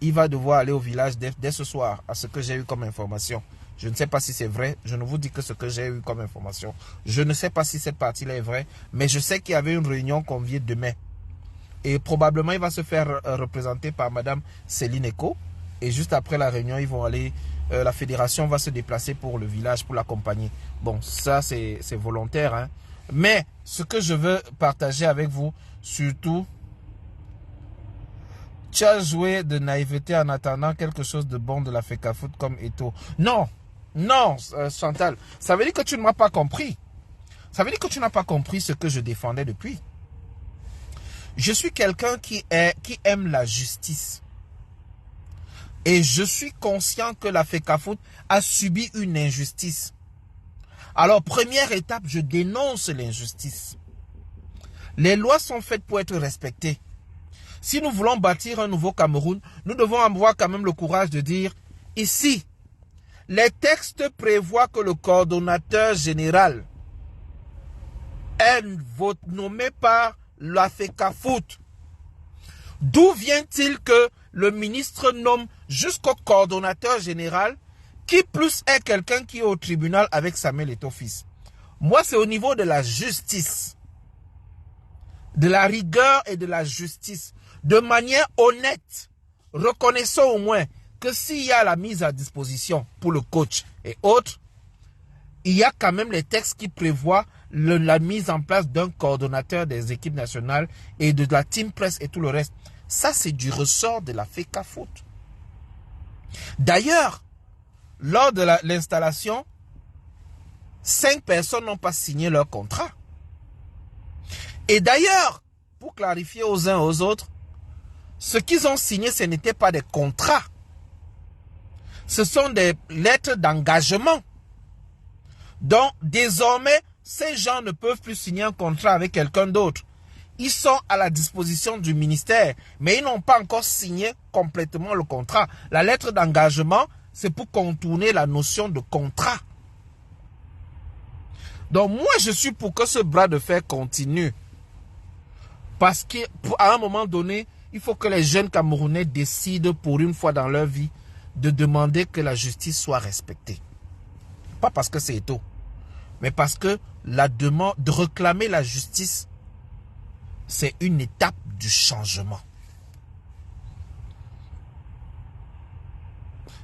Il va devoir aller au village dès ce soir, à ce que j'ai eu comme information. Je ne sais pas si c'est vrai, je ne vous dis que ce que j'ai eu comme information. Je ne sais pas si cette partie-là est vraie, mais je sais qu'il y avait une réunion conviée demain. Et probablement, il va se faire représenter par Madame Céline Eko. Et juste après la réunion, ils vont aller, la fédération va se déplacer pour le village, pour l'accompagner. Bon, ça c'est volontaire, hein. Mais ce que je veux partager avec vous, surtout, tu as joué de naïveté en attendant quelque chose de bon de la FECAFOOT comme Eto'o. Non, non, Chantal, ça veut dire que tu ne m'as pas compris. Ça veut dire que tu n'as pas compris ce que je défendais depuis. Je suis quelqu'un qui aime la justice. Et je suis conscient que la FECAFOOT a subi une injustice. Alors, première étape, je dénonce l'injustice. Les lois sont faites pour être respectées. Si nous voulons bâtir un nouveau Cameroun, nous devons avoir quand même le courage de dire, ici, les textes prévoient que le coordonnateur général est nommé par la FECAFOOT. D'où vient-il que le ministre nomme jusqu'au coordonnateur général, qui plus est quelqu'un qui est au tribunal avec Samuel Eto'o fils? Moi, c'est au niveau de la justice, de la rigueur et de la justice. De manière honnête, reconnaissons au moins que s'il y a la mise à disposition pour le coach et autres, il y a quand même les textes qui prévoient la mise en place d'un coordonnateur des équipes nationales et de la team presse et tout le reste. Ça, c'est du ressort de la FECAFOOT. D'ailleurs, lors de l'installation, 5 personnes n'ont pas signé leur contrat. Et d'ailleurs, pour clarifier aux uns aux autres, ce qu'ils ont signé, ce n'étaient pas des contrats. Ce sont des lettres d'engagement. Donc, désormais, ces gens ne peuvent plus signer un contrat avec quelqu'un d'autre. Ils sont à la disposition du ministère, mais ils n'ont pas encore signé complètement le contrat. La lettre d'engagement, c'est pour contourner la notion de contrat. Donc, moi, je suis pour que ce bras de fer continue. Parce qu'à un moment donné, il faut que les jeunes Camerounais décident pour une fois dans leur vie de demander que la justice soit respectée. Pas parce que c'est Eto'o, mais parce que la demande de réclamer la justice, c'est une étape du changement.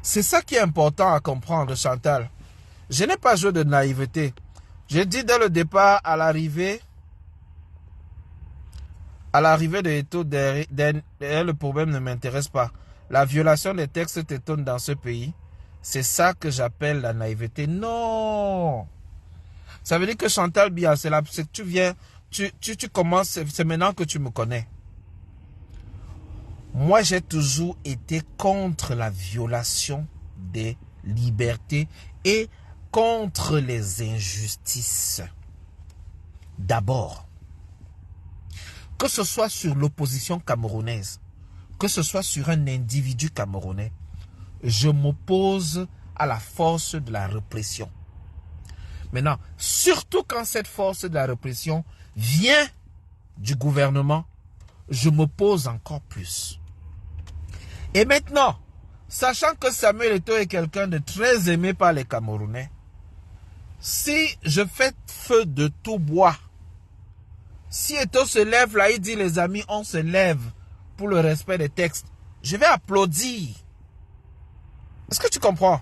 C'est ça qui est important à comprendre, Chantal. Je n'ai pas joué de naïveté. J'ai dit dès le départ, à l'arrivée de Eto'o, le problème ne m'intéresse pas. La violation des textes t'étonne dans ce pays. C'est ça que j'appelle la naïveté. Non. Ça veut dire que Chantal Biya, c'est là, tu viens, tu commences, c'est maintenant que tu me connais. Moi, j'ai toujours été contre la violation des libertés et contre les injustices. D'abord, que ce soit sur l'opposition camerounaise, que ce soit sur un individu camerounais, je m'oppose à la force de la répression. Maintenant, surtout quand cette force de la répression vient du gouvernement, je m'oppose encore plus. Et maintenant, sachant que Samuel Eto'o est quelqu'un de très aimé par les Camerounais, si je fais feu de tout bois, si Eto'o se lève là, il dit les amis, on se lève pour le respect des textes, je vais applaudir. Est-ce que tu comprends?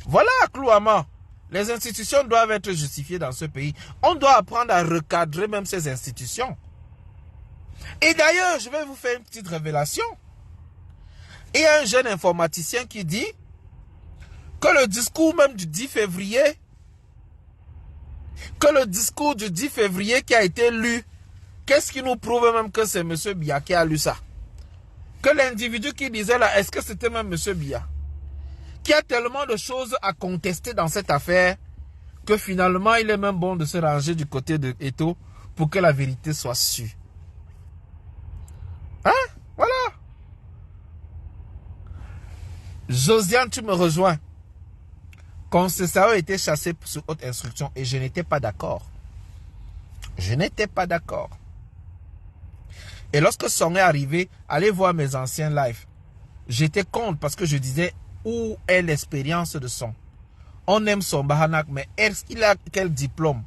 Voilà, Klouama. Les institutions doivent être justifiées dans ce pays. On doit apprendre à recadrer même ces institutions. Et d'ailleurs, je vais vous faire une petite révélation. Il y a un jeune informaticien qui dit que le discours même du 10 février, qui a été lu, qu'est-ce qui nous prouve même que c'est M. Biya qui a lu ça? Que l'individu qui disait là, est-ce que c'était même M. Biya? Qui a tellement de choses à contester dans cette affaire que finalement, il est même bon de se ranger du côté de Eto'o pour que la vérité soit sûre. Hein? Voilà. Josiane, tu me rejoins. Concessao a été chassé sous haute instruction et je n'étais pas d'accord. Je n'étais pas d'accord. Et lorsque son est arrivé, allez voir mes anciens lives. J'étais contre parce que je disais où est l'expérience de son. On aime son Bahanak, mais est-ce qu'il a quel diplôme?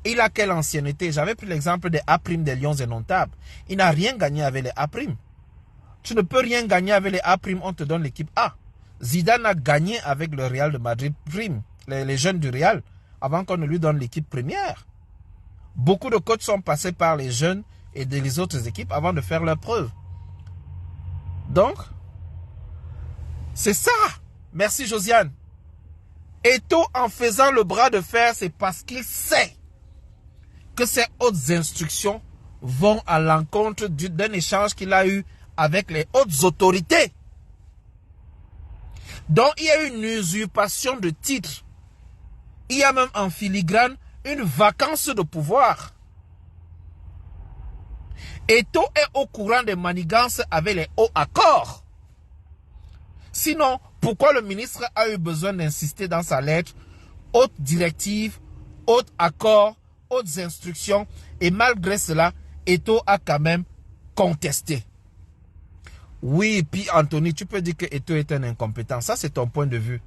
Il a quelle ancienneté? J'avais pris l'exemple des A' des Lions Indomptables. Il n'a rien gagné avec les A'. Tu ne peux rien gagner avec les A', on te donne l'équipe A. Zidane a gagné avec le Real de Madrid prime, les jeunes du Real, avant qu'on ne lui donne l'équipe première. Beaucoup de coachs sont passés par les jeunes et les autres équipes avant de faire leurs preuves. Donc, c'est ça. Merci Josiane. Eto'o, en faisant le bras de fer, c'est parce qu'il sait que ces hautes instructions vont à l'encontre d'un échange qu'il a eu avec les hautes autorités. Donc, il y a une usurpation de titres. Il y a même en filigrane une vacance de pouvoir. Eto'o est au courant des manigances avec les hauts accords. Sinon, pourquoi le ministre a eu besoin d'insister dans sa lettre haute directive, haute accord, hautes instructions, et malgré cela, Eto'o a quand même contesté. Oui, puis Anthony, tu peux dire que Eto'o est un incompétent. Ça, c'est ton point de vue.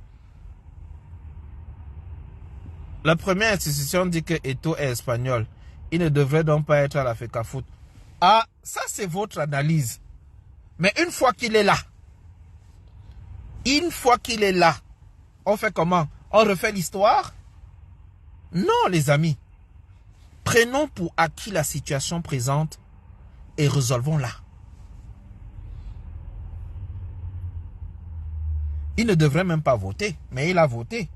La première institution dit que Eto'o est espagnol. Il ne devrait donc pas être à la FECAFOOT. Ah, ça c'est votre analyse. Mais une fois qu'il est là, on fait comment? On refait l'histoire? Non, les amis. Prenons pour acquis la situation présente et résolvons-la. Il ne devrait même pas voter, mais il a voté.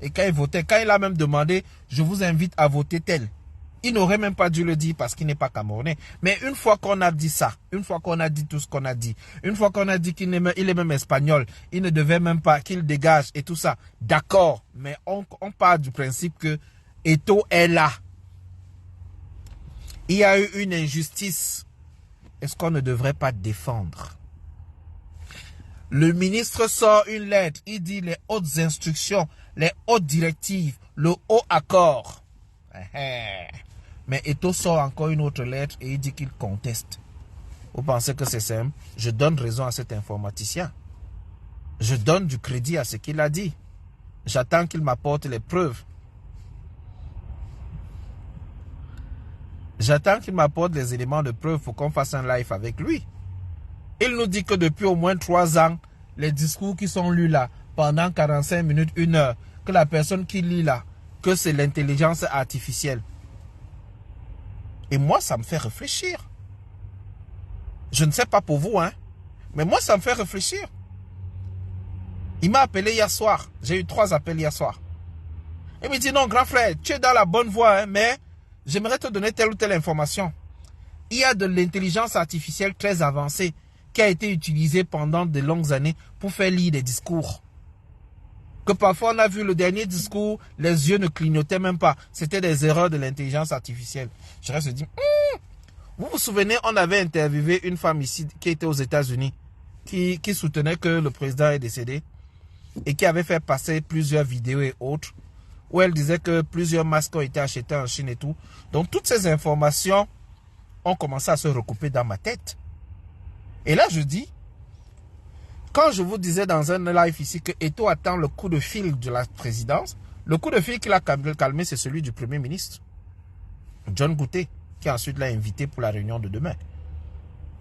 Et quand il votait, quand il a même demandé, je vous invite à voter tel, il n'aurait même pas dû le dire parce qu'il n'est pas camerounais. Mais une fois qu'on a dit ça, une fois qu'on a dit tout ce qu'on a dit, une fois qu'on a dit qu'il est même espagnol, il ne devait même pas qu'il dégage et tout ça, d'accord, mais on part du principe que Eto'o est là. Il y a eu une injustice. Est-ce qu'on ne devrait pas défendre? Le ministre sort une lettre, il dit les hautes instructions, les hautes directives, le haut accord. Mais Eto'o sort encore une autre lettre et il dit qu'il conteste. Vous pensez que c'est simple? Je donne raison à cet informaticien. Je donne du crédit à ce qu'il a dit. J'attends qu'il m'apporte les preuves. J'attends qu'il m'apporte les éléments de preuve pour qu'on fasse un live avec lui. Il nous dit que depuis au moins 3 ans, les discours qui sont lus là, pendant 45 minutes, 1 heure, que la personne qui lit là, que c'est l'intelligence artificielle. Et moi, ça me fait réfléchir. Je ne sais pas pour vous, hein, mais moi, ça me fait réfléchir. Il m'a appelé hier soir. J'ai eu 3 appels hier soir. Il me dit, non, grand frère, tu es dans la bonne voie, hein, mais j'aimerais te donner telle ou telle information. Il y a de l'intelligence artificielle très avancée qui a été utilisée pendant de longues années pour faire lire des discours. Que parfois on a vu le dernier discours, les yeux ne clignotaient même pas. C'était des erreurs de l'intelligence artificielle. Je reste dit, vous vous souvenez, on avait interviewé une femme ici qui était aux États-Unis, qui soutenait que le président est décédé et qui avait fait passer plusieurs vidéos et autres où elle disait que plusieurs masques ont été achetés en Chine et tout. Donc toutes ces informations ont commencé à se recouper dans ma tête. Et là, je dis, quand je vous disais dans un live ici que Eto'o attend le coup de fil de la présidence, le coup de fil qu'il a calmé, c'est celui du Premier ministre, John Gouté, qui ensuite l'a invité pour la réunion de demain.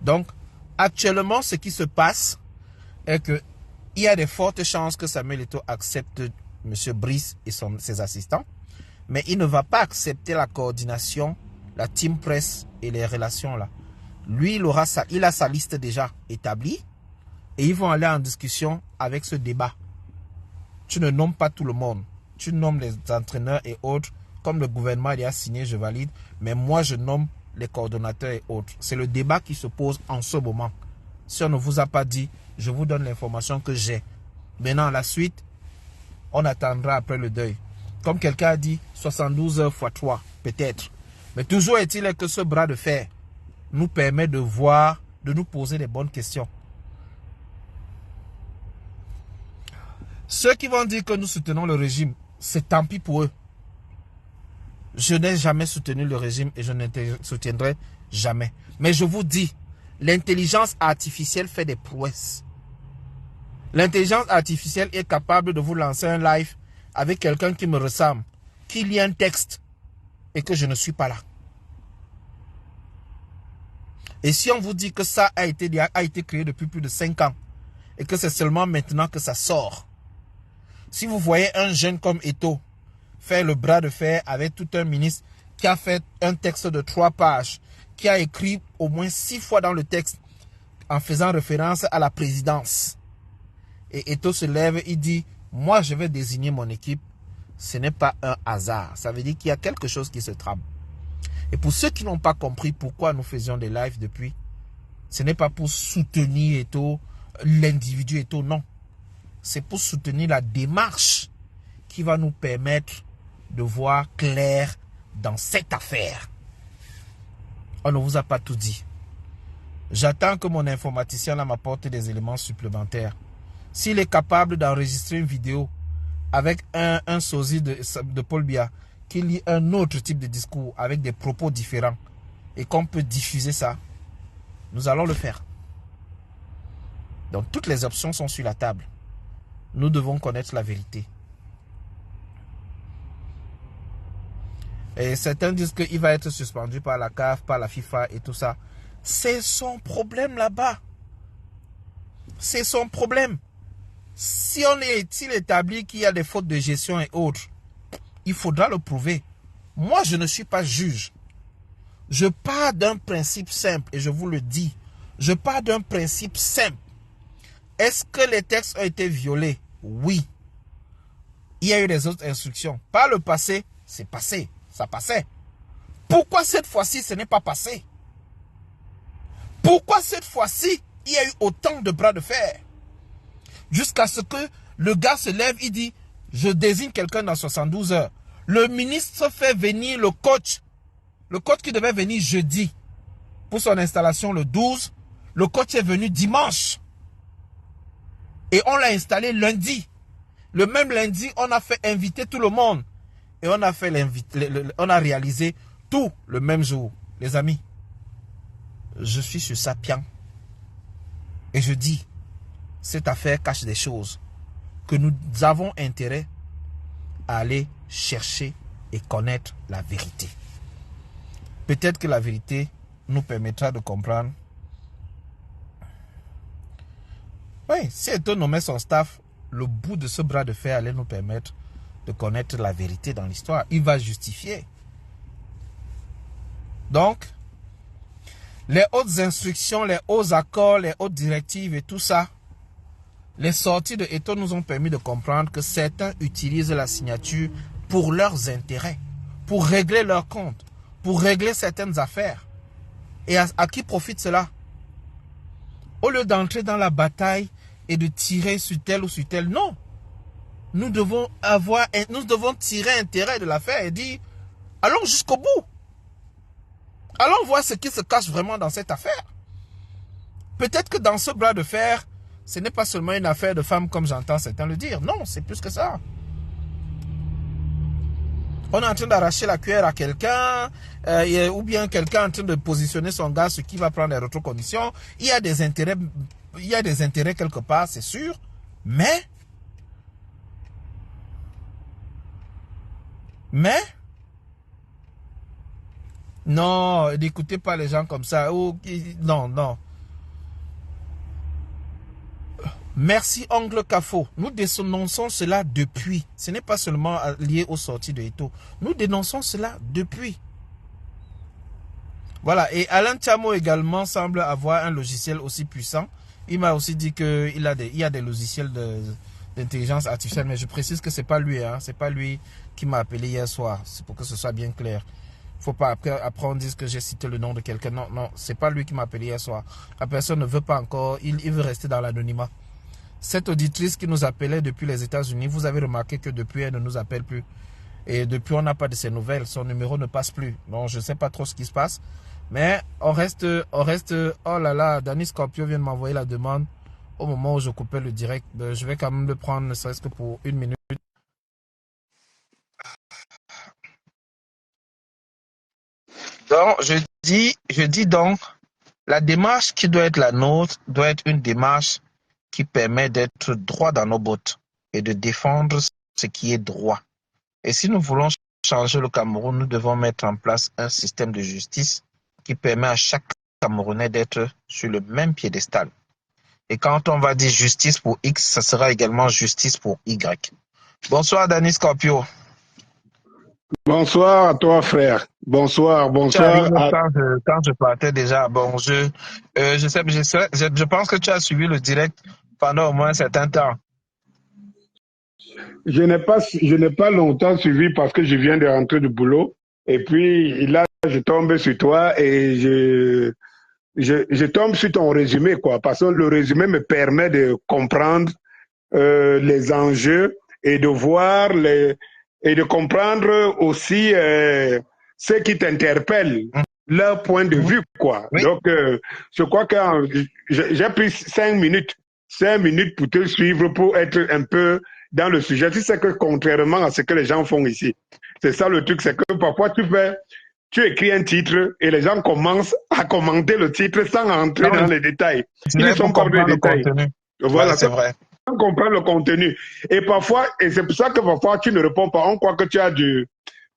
Donc, actuellement, ce qui se passe est qu'il y a de fortes chances que Samuel Eto'o accepte M. Brice et ses assistants, mais il ne va pas accepter la coordination, la team presse et les relations là. Lui, il a sa liste déjà établie et ils vont aller en discussion avec ce débat. Tu ne nommes pas tout le monde. Tu nommes les entraîneurs et autres. Comme le gouvernement y a signé, je valide. Mais moi, je nomme les coordonnateurs et autres. C'est le débat qui se pose en ce moment. Si on ne vous a pas dit, je vous donne l'information que j'ai. Maintenant, la suite, on attendra après le deuil. Comme quelqu'un a dit, 72 heures x 3, peut-être. Mais toujours est-il que ce bras de fer nous permet de voir, de nous poser les bonnes questions. Ceux qui vont dire que nous soutenons le régime, c'est tant pis pour eux. Je n'ai jamais soutenu le régime et je ne soutiendrai jamais. Mais je vous dis, l'intelligence artificielle fait des prouesses. L'intelligence artificielle est capable de vous lancer un live avec quelqu'un qui me ressemble, qui lit un texte et que je ne suis pas là. Et si on vous dit que ça a été créé depuis plus de 5 ans et que c'est seulement maintenant que ça sort, si vous voyez un jeune comme Eto'o faire le bras de fer avec tout un ministre qui a fait un texte de 3 pages, qui a écrit au moins 6 fois dans le texte en faisant référence à la présidence. Et Eto'o se lève, il dit, moi je vais désigner mon équipe. Ce n'est pas un hasard. Ça veut dire qu'il y a quelque chose qui se trame. Et pour ceux qui n'ont pas compris pourquoi nous faisions des lives depuis, ce n'est pas pour soutenir Eto'o, l'individu Eto'o, non. C'est pour soutenir la démarche qui va nous permettre de voir clair dans cette affaire. On ne vous a pas tout dit. J'attends que mon informaticien là m'apporte des éléments supplémentaires. S'il est capable d'enregistrer une vidéo avec un sosie de Paul Biya qui lit un autre type de discours avec des propos différents et qu'on peut diffuser ça, nous allons le faire. Donc toutes les options sont sur la table. Nous devons connaître la vérité. Et certains disent qu'il va être suspendu par la CAF, par la FIFA et tout ça. C'est son problème là-bas. C'est son problème. S'il établit qu'il y a des fautes de gestion et autres, il faudra le prouver. Moi, je ne suis pas juge. Je pars d'un principe simple et je vous le dis. Je pars d'un principe simple. Est-ce que les textes ont été violés? Oui. Il y a eu des autres instructions. Par le passé, c'est passé. Ça passait. Pourquoi cette fois-ci, ce n'est pas passé? Pourquoi cette fois-ci, il y a eu autant de bras de fer? Jusqu'à ce que le gars se lève, il dit, je désigne quelqu'un dans 72 heures. Le ministre fait venir le coach qui devait venir jeudi pour son installation le 12. Le coach est venu dimanche. Et on l'a installé lundi. Le même lundi, on a fait inviter tout le monde. Et on a réalisé tout le même jour. Les amis, je suis sur Sapien. Et je dis, cette affaire cache des choses que nous avons intérêt à aller chercher et connaître la vérité. Peut-être que la vérité nous permettra de comprendre. Oui, si Eto'o nommait son staff, le bout de ce bras de fer allait nous permettre de connaître la vérité dans l'histoire. Il va justifier. Donc, les hautes instructions, les hauts accords, les hautes directives et tout ça, les sorties de Eto'o nous ont permis de comprendre que certains utilisent la signature pour leurs intérêts, pour régler leurs comptes, pour régler certaines affaires. Et à qui profite cela? Au lieu d'entrer dans la bataille et de tirer sur tel ou sur tel, non. Nous devons tirer intérêt de l'affaire et dire, allons jusqu'au bout. Allons voir ce qui se cache vraiment dans cette affaire. Peut-être que dans ce bras de fer, ce n'est pas seulement une affaire de femmes comme j'entends certains le dire. Non, c'est plus que ça. On est en train d'arracher la cuillère à quelqu'un, ou bien quelqu'un en train de positionner son gars sur qui va prendre les rétroconditions. Il y a des intérêts quelque part, c'est sûr. Mais non, n'écoutez pas les gens comme ça. Non. Merci Oncle Kafo. Nous dénonçons cela depuis. Ce n'est pas seulement lié aux sorties de Eto'o. Nous dénonçons cela depuis. Voilà. Et Alain Tchamo également semble avoir un logiciel aussi puissant. Il m'a aussi dit qu'il y a des logiciels d'intelligence artificielle. Mais je précise que ce n'est pas lui. Hein. Ce n'est pas lui qui m'a appelé hier soir. C'est pour que ce soit bien clair. Il ne faut pas après on dise que j'ai cité le nom de quelqu'un. Non, c'est pas lui qui m'a appelé hier soir. La personne ne veut pas encore. Il veut rester dans l'anonymat. Cette auditrice qui nous appelait depuis les États-Unis, vous avez remarqué que depuis, elle ne nous appelle plus. Et depuis, on n'a pas de ses nouvelles. Son numéro ne passe plus. Donc, je ne sais pas trop ce qui se passe. Mais on reste, oh là là, Danny Scorpio vient de m'envoyer la demande au moment où je coupais le direct. Je vais quand même le prendre, ne serait-ce que pour 1 minute. Donc, je dis donc, la démarche qui doit être la nôtre doit être une démarche qui permet d'être droit dans nos bottes et de défendre ce qui est droit. Et si nous voulons changer le Cameroun, nous devons mettre en place un système de justice qui permet à chaque Camerounais d'être sur le même piédestal. Et quand on va dire justice pour X, ça sera également justice pour Y. Bonsoir, Danny Scorpio. Bonsoir à toi, frère. Bonsoir. Quand je partais déjà, bon, je pense que tu as suivi le direct pendant au moins un certain temps. Je n'ai pas longtemps suivi parce que je viens de rentrer du boulot. Et puis là, je tombe sur toi et je tombe sur ton résumé, quoi. Parce que le résumé me permet de comprendre les enjeux et de voir et de comprendre aussi ce qui t'interpelle, leur point de vue, quoi. Oui. Donc, je crois que j'ai pris 5 minutes pour te suivre, pour être un peu dans le sujet. Tu sais que contrairement à ce que les gens font ici, c'est ça le truc, c'est que parfois tu écris un titre et les gens commencent à commenter le titre sans entrer dans les détails. Ils ne sont pas dans les détails. Voilà, c'est vrai. Comprendre le contenu. Et parfois, et c'est pour ça que parfois tu ne réponds pas. On croit que tu as du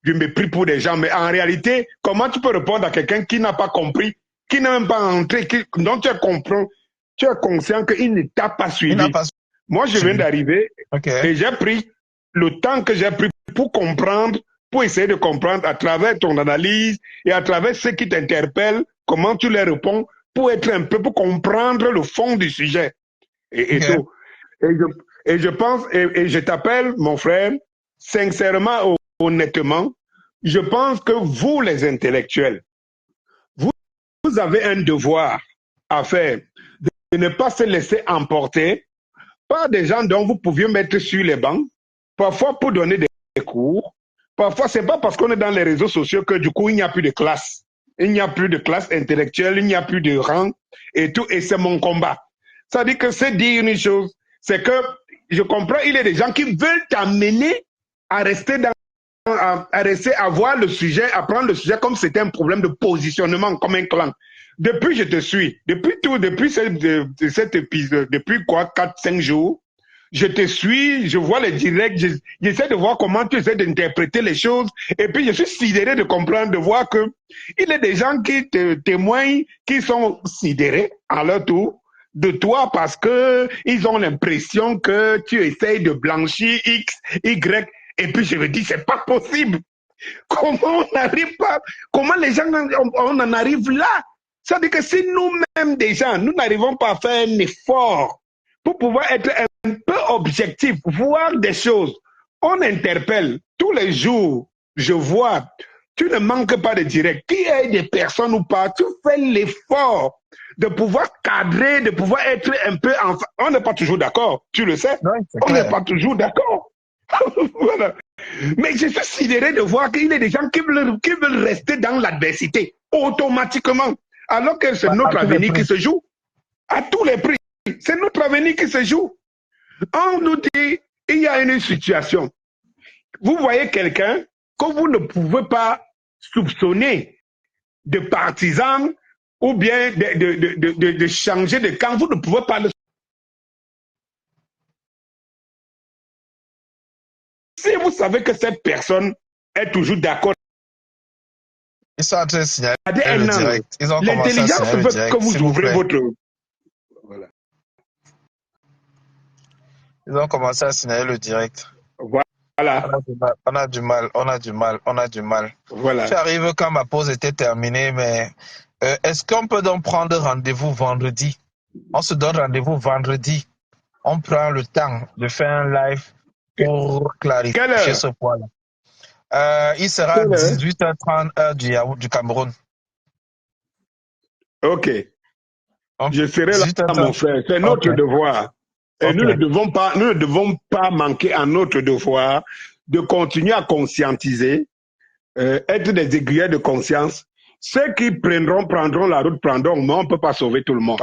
mépris pour des gens. Mais en réalité, comment tu peux répondre à quelqu'un qui n'a pas compris, qui n'a même pas entré, dont tu es conscient qu'il ne t'a pas suivi. Moi, je viens d'arriver et j'ai pris le temps que j'ai pris pour comprendre, pour essayer de comprendre à travers ton analyse et à travers ce qui t'interpelle, comment tu les réponds, pour être un peu, pour comprendre le fond du sujet. Et tout. Et je pense, et je t'appelle, mon frère, sincèrement, honnêtement, je pense que vous, les intellectuels, vous avez un devoir à faire de ne pas se laisser emporter par des gens dont vous pouviez mettre sur les bancs, parfois pour donner des cours, parfois c'est pas parce qu'on est dans les réseaux sociaux que du coup il n'y a plus de classe. Il n'y a plus de classe intellectuelle, il n'y a plus de rang et tout, et c'est mon combat. Ça dit que c'est dire une chose, c'est que je comprends, il y a des gens qui veulent t'amener à rester à voir le sujet, à prendre le sujet comme c'était un problème de positionnement, comme un clan. Depuis, je te suis. Depuis cet épisode, depuis quoi, 4-5 jours, je te suis, je vois les directs, j'essaie de voir comment tu essaies d'interpréter les choses, et puis je suis sidéré de comprendre, de voir que il y a des gens qui te témoignent, qui sont sidérés à leur tour, de toi parce que ils ont l'impression que tu essayes de blanchir X, Y, et puis je me dis c'est pas possible. Comment on n'arrive pas, comment les gens on en arrive là? Ça veut dire que si nous-mêmes déjà nous n'arrivons pas à faire un effort pour pouvoir être un peu objectif, voir des choses, on interpelle tous les jours. Je vois, tu ne manques pas de direct. Qui est des personnes ou pas, tu fais l'effort de pouvoir cadrer, de pouvoir être un peu enfin. On n'est pas toujours d'accord, tu le sais. Oui, on n'est pas toujours d'accord. Voilà. Mais je suis sidéré de voir qu'il y a des gens qui veulent rester dans l'adversité automatiquement, alors que c'est notre avenir qui se joue à tous les prix. C'est notre avenir qui se joue. On nous dit, il y a une situation. Vous voyez quelqu'un que vous ne pouvez pas soupçonner de partisan ou bien de changer de camp, vous ne pouvez pas le. Si vous savez que cette personne est toujours d'accord, ils sont en train de signaler le direct. Ils ont commencé à l'intelligence signaler le direct, que vous ouvrez votre. Voilà. Ils ont commencé à signaler le direct. Voilà. On a du mal. Voilà. Tu arrives quand ma pause était terminée, mais est-ce qu'on peut donc prendre rendez-vous vendredi? On se donne rendez-vous vendredi. On prend le temps de faire un live pour clarifier ce point-là. Il sera à 18h30 heure du Cameroun. Ok. Je serai là, mon frère. C'est notre devoir. Et nous ne devons pas manquer à notre devoir de continuer à conscientiser, être des aiguilleurs de conscience. Ceux qui prendront la route, prendront, mais on ne peut pas sauver tout le monde.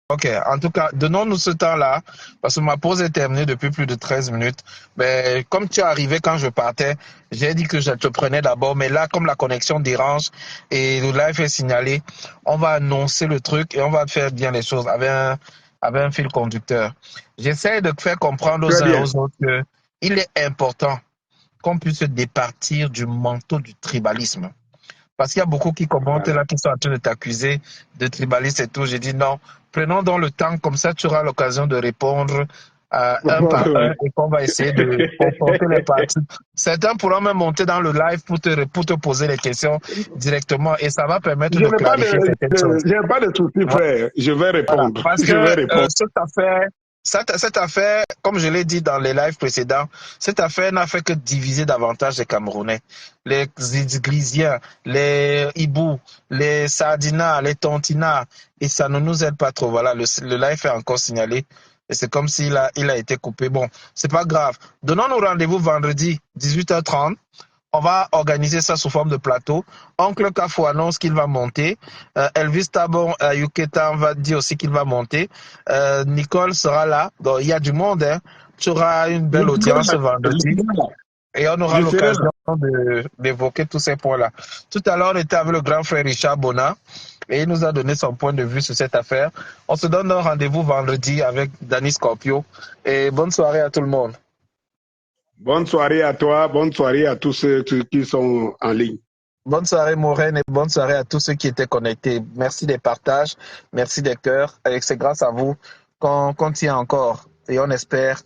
Ok, en tout cas, donnons-nous ce temps-là, parce que ma pause est terminée depuis plus de 13 minutes. Mais comme tu es arrivé quand je partais, j'ai dit que je te prenais d'abord, mais là, comme la connexion dérange et le live est signalé, on va annoncer le truc et on va faire bien les choses avec un fil conducteur. J'essaie de faire comprendre aux uns et aux autres qu'il est important qu'on puisse se départir du manteau du tribalisme. Parce qu'il y a beaucoup qui commentent là, qui sont en train de t'accuser de tribaliste et tout. J'ai dit non, prenons donc le temps, comme ça tu auras l'occasion de répondre un par un et qu'on va essayer de confronter les parties. Certains pourront même monter dans le live pour te poser les questions directement et ça va permettre de clarifier certaines choses. Je n'ai pas de soucis, frère. Je vais répondre. Parce je vais répondre. Cette affaire, comme je l'ai dit dans les lives précédents, cette affaire n'a fait que diviser davantage les Camerounais. Les Iglisiens, les Ibou, les Sardina, les Tontina, et ça ne nous aide pas trop. Voilà, le live est encore signalé. Et c'est comme s'il a été coupé. Bon, c'est pas grave. Donnons-nous rendez-vous vendredi, 18h30. On va organiser ça sous forme de plateau. Oncle Kafou annonce qu'il va monter. Elvis Tabon Yuketan va dire aussi qu'il va monter. Nicole sera là. Donc, il y a du monde. Hein. Tu auras une belle audience vendredi. Et on aura l'occasion d'évoquer tous ces points-là. Tout à l'heure, on était avec le grand frère Richard Bona et il nous a donné son point de vue sur cette affaire. On se donne un rendez-vous vendredi avec Danny Scorpio. Et bonne soirée à tout le monde. Bonne soirée à toi, bonne soirée à tous ceux qui sont en ligne. Bonne soirée Maureen et bonne soirée à tous ceux qui étaient connectés. Merci des partages, merci des cœurs. Et c'est grâce à vous qu'on tient encore et on espère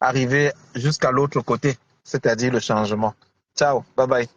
arriver jusqu'à l'autre côté, c'est-à-dire le changement. Ciao, bye bye.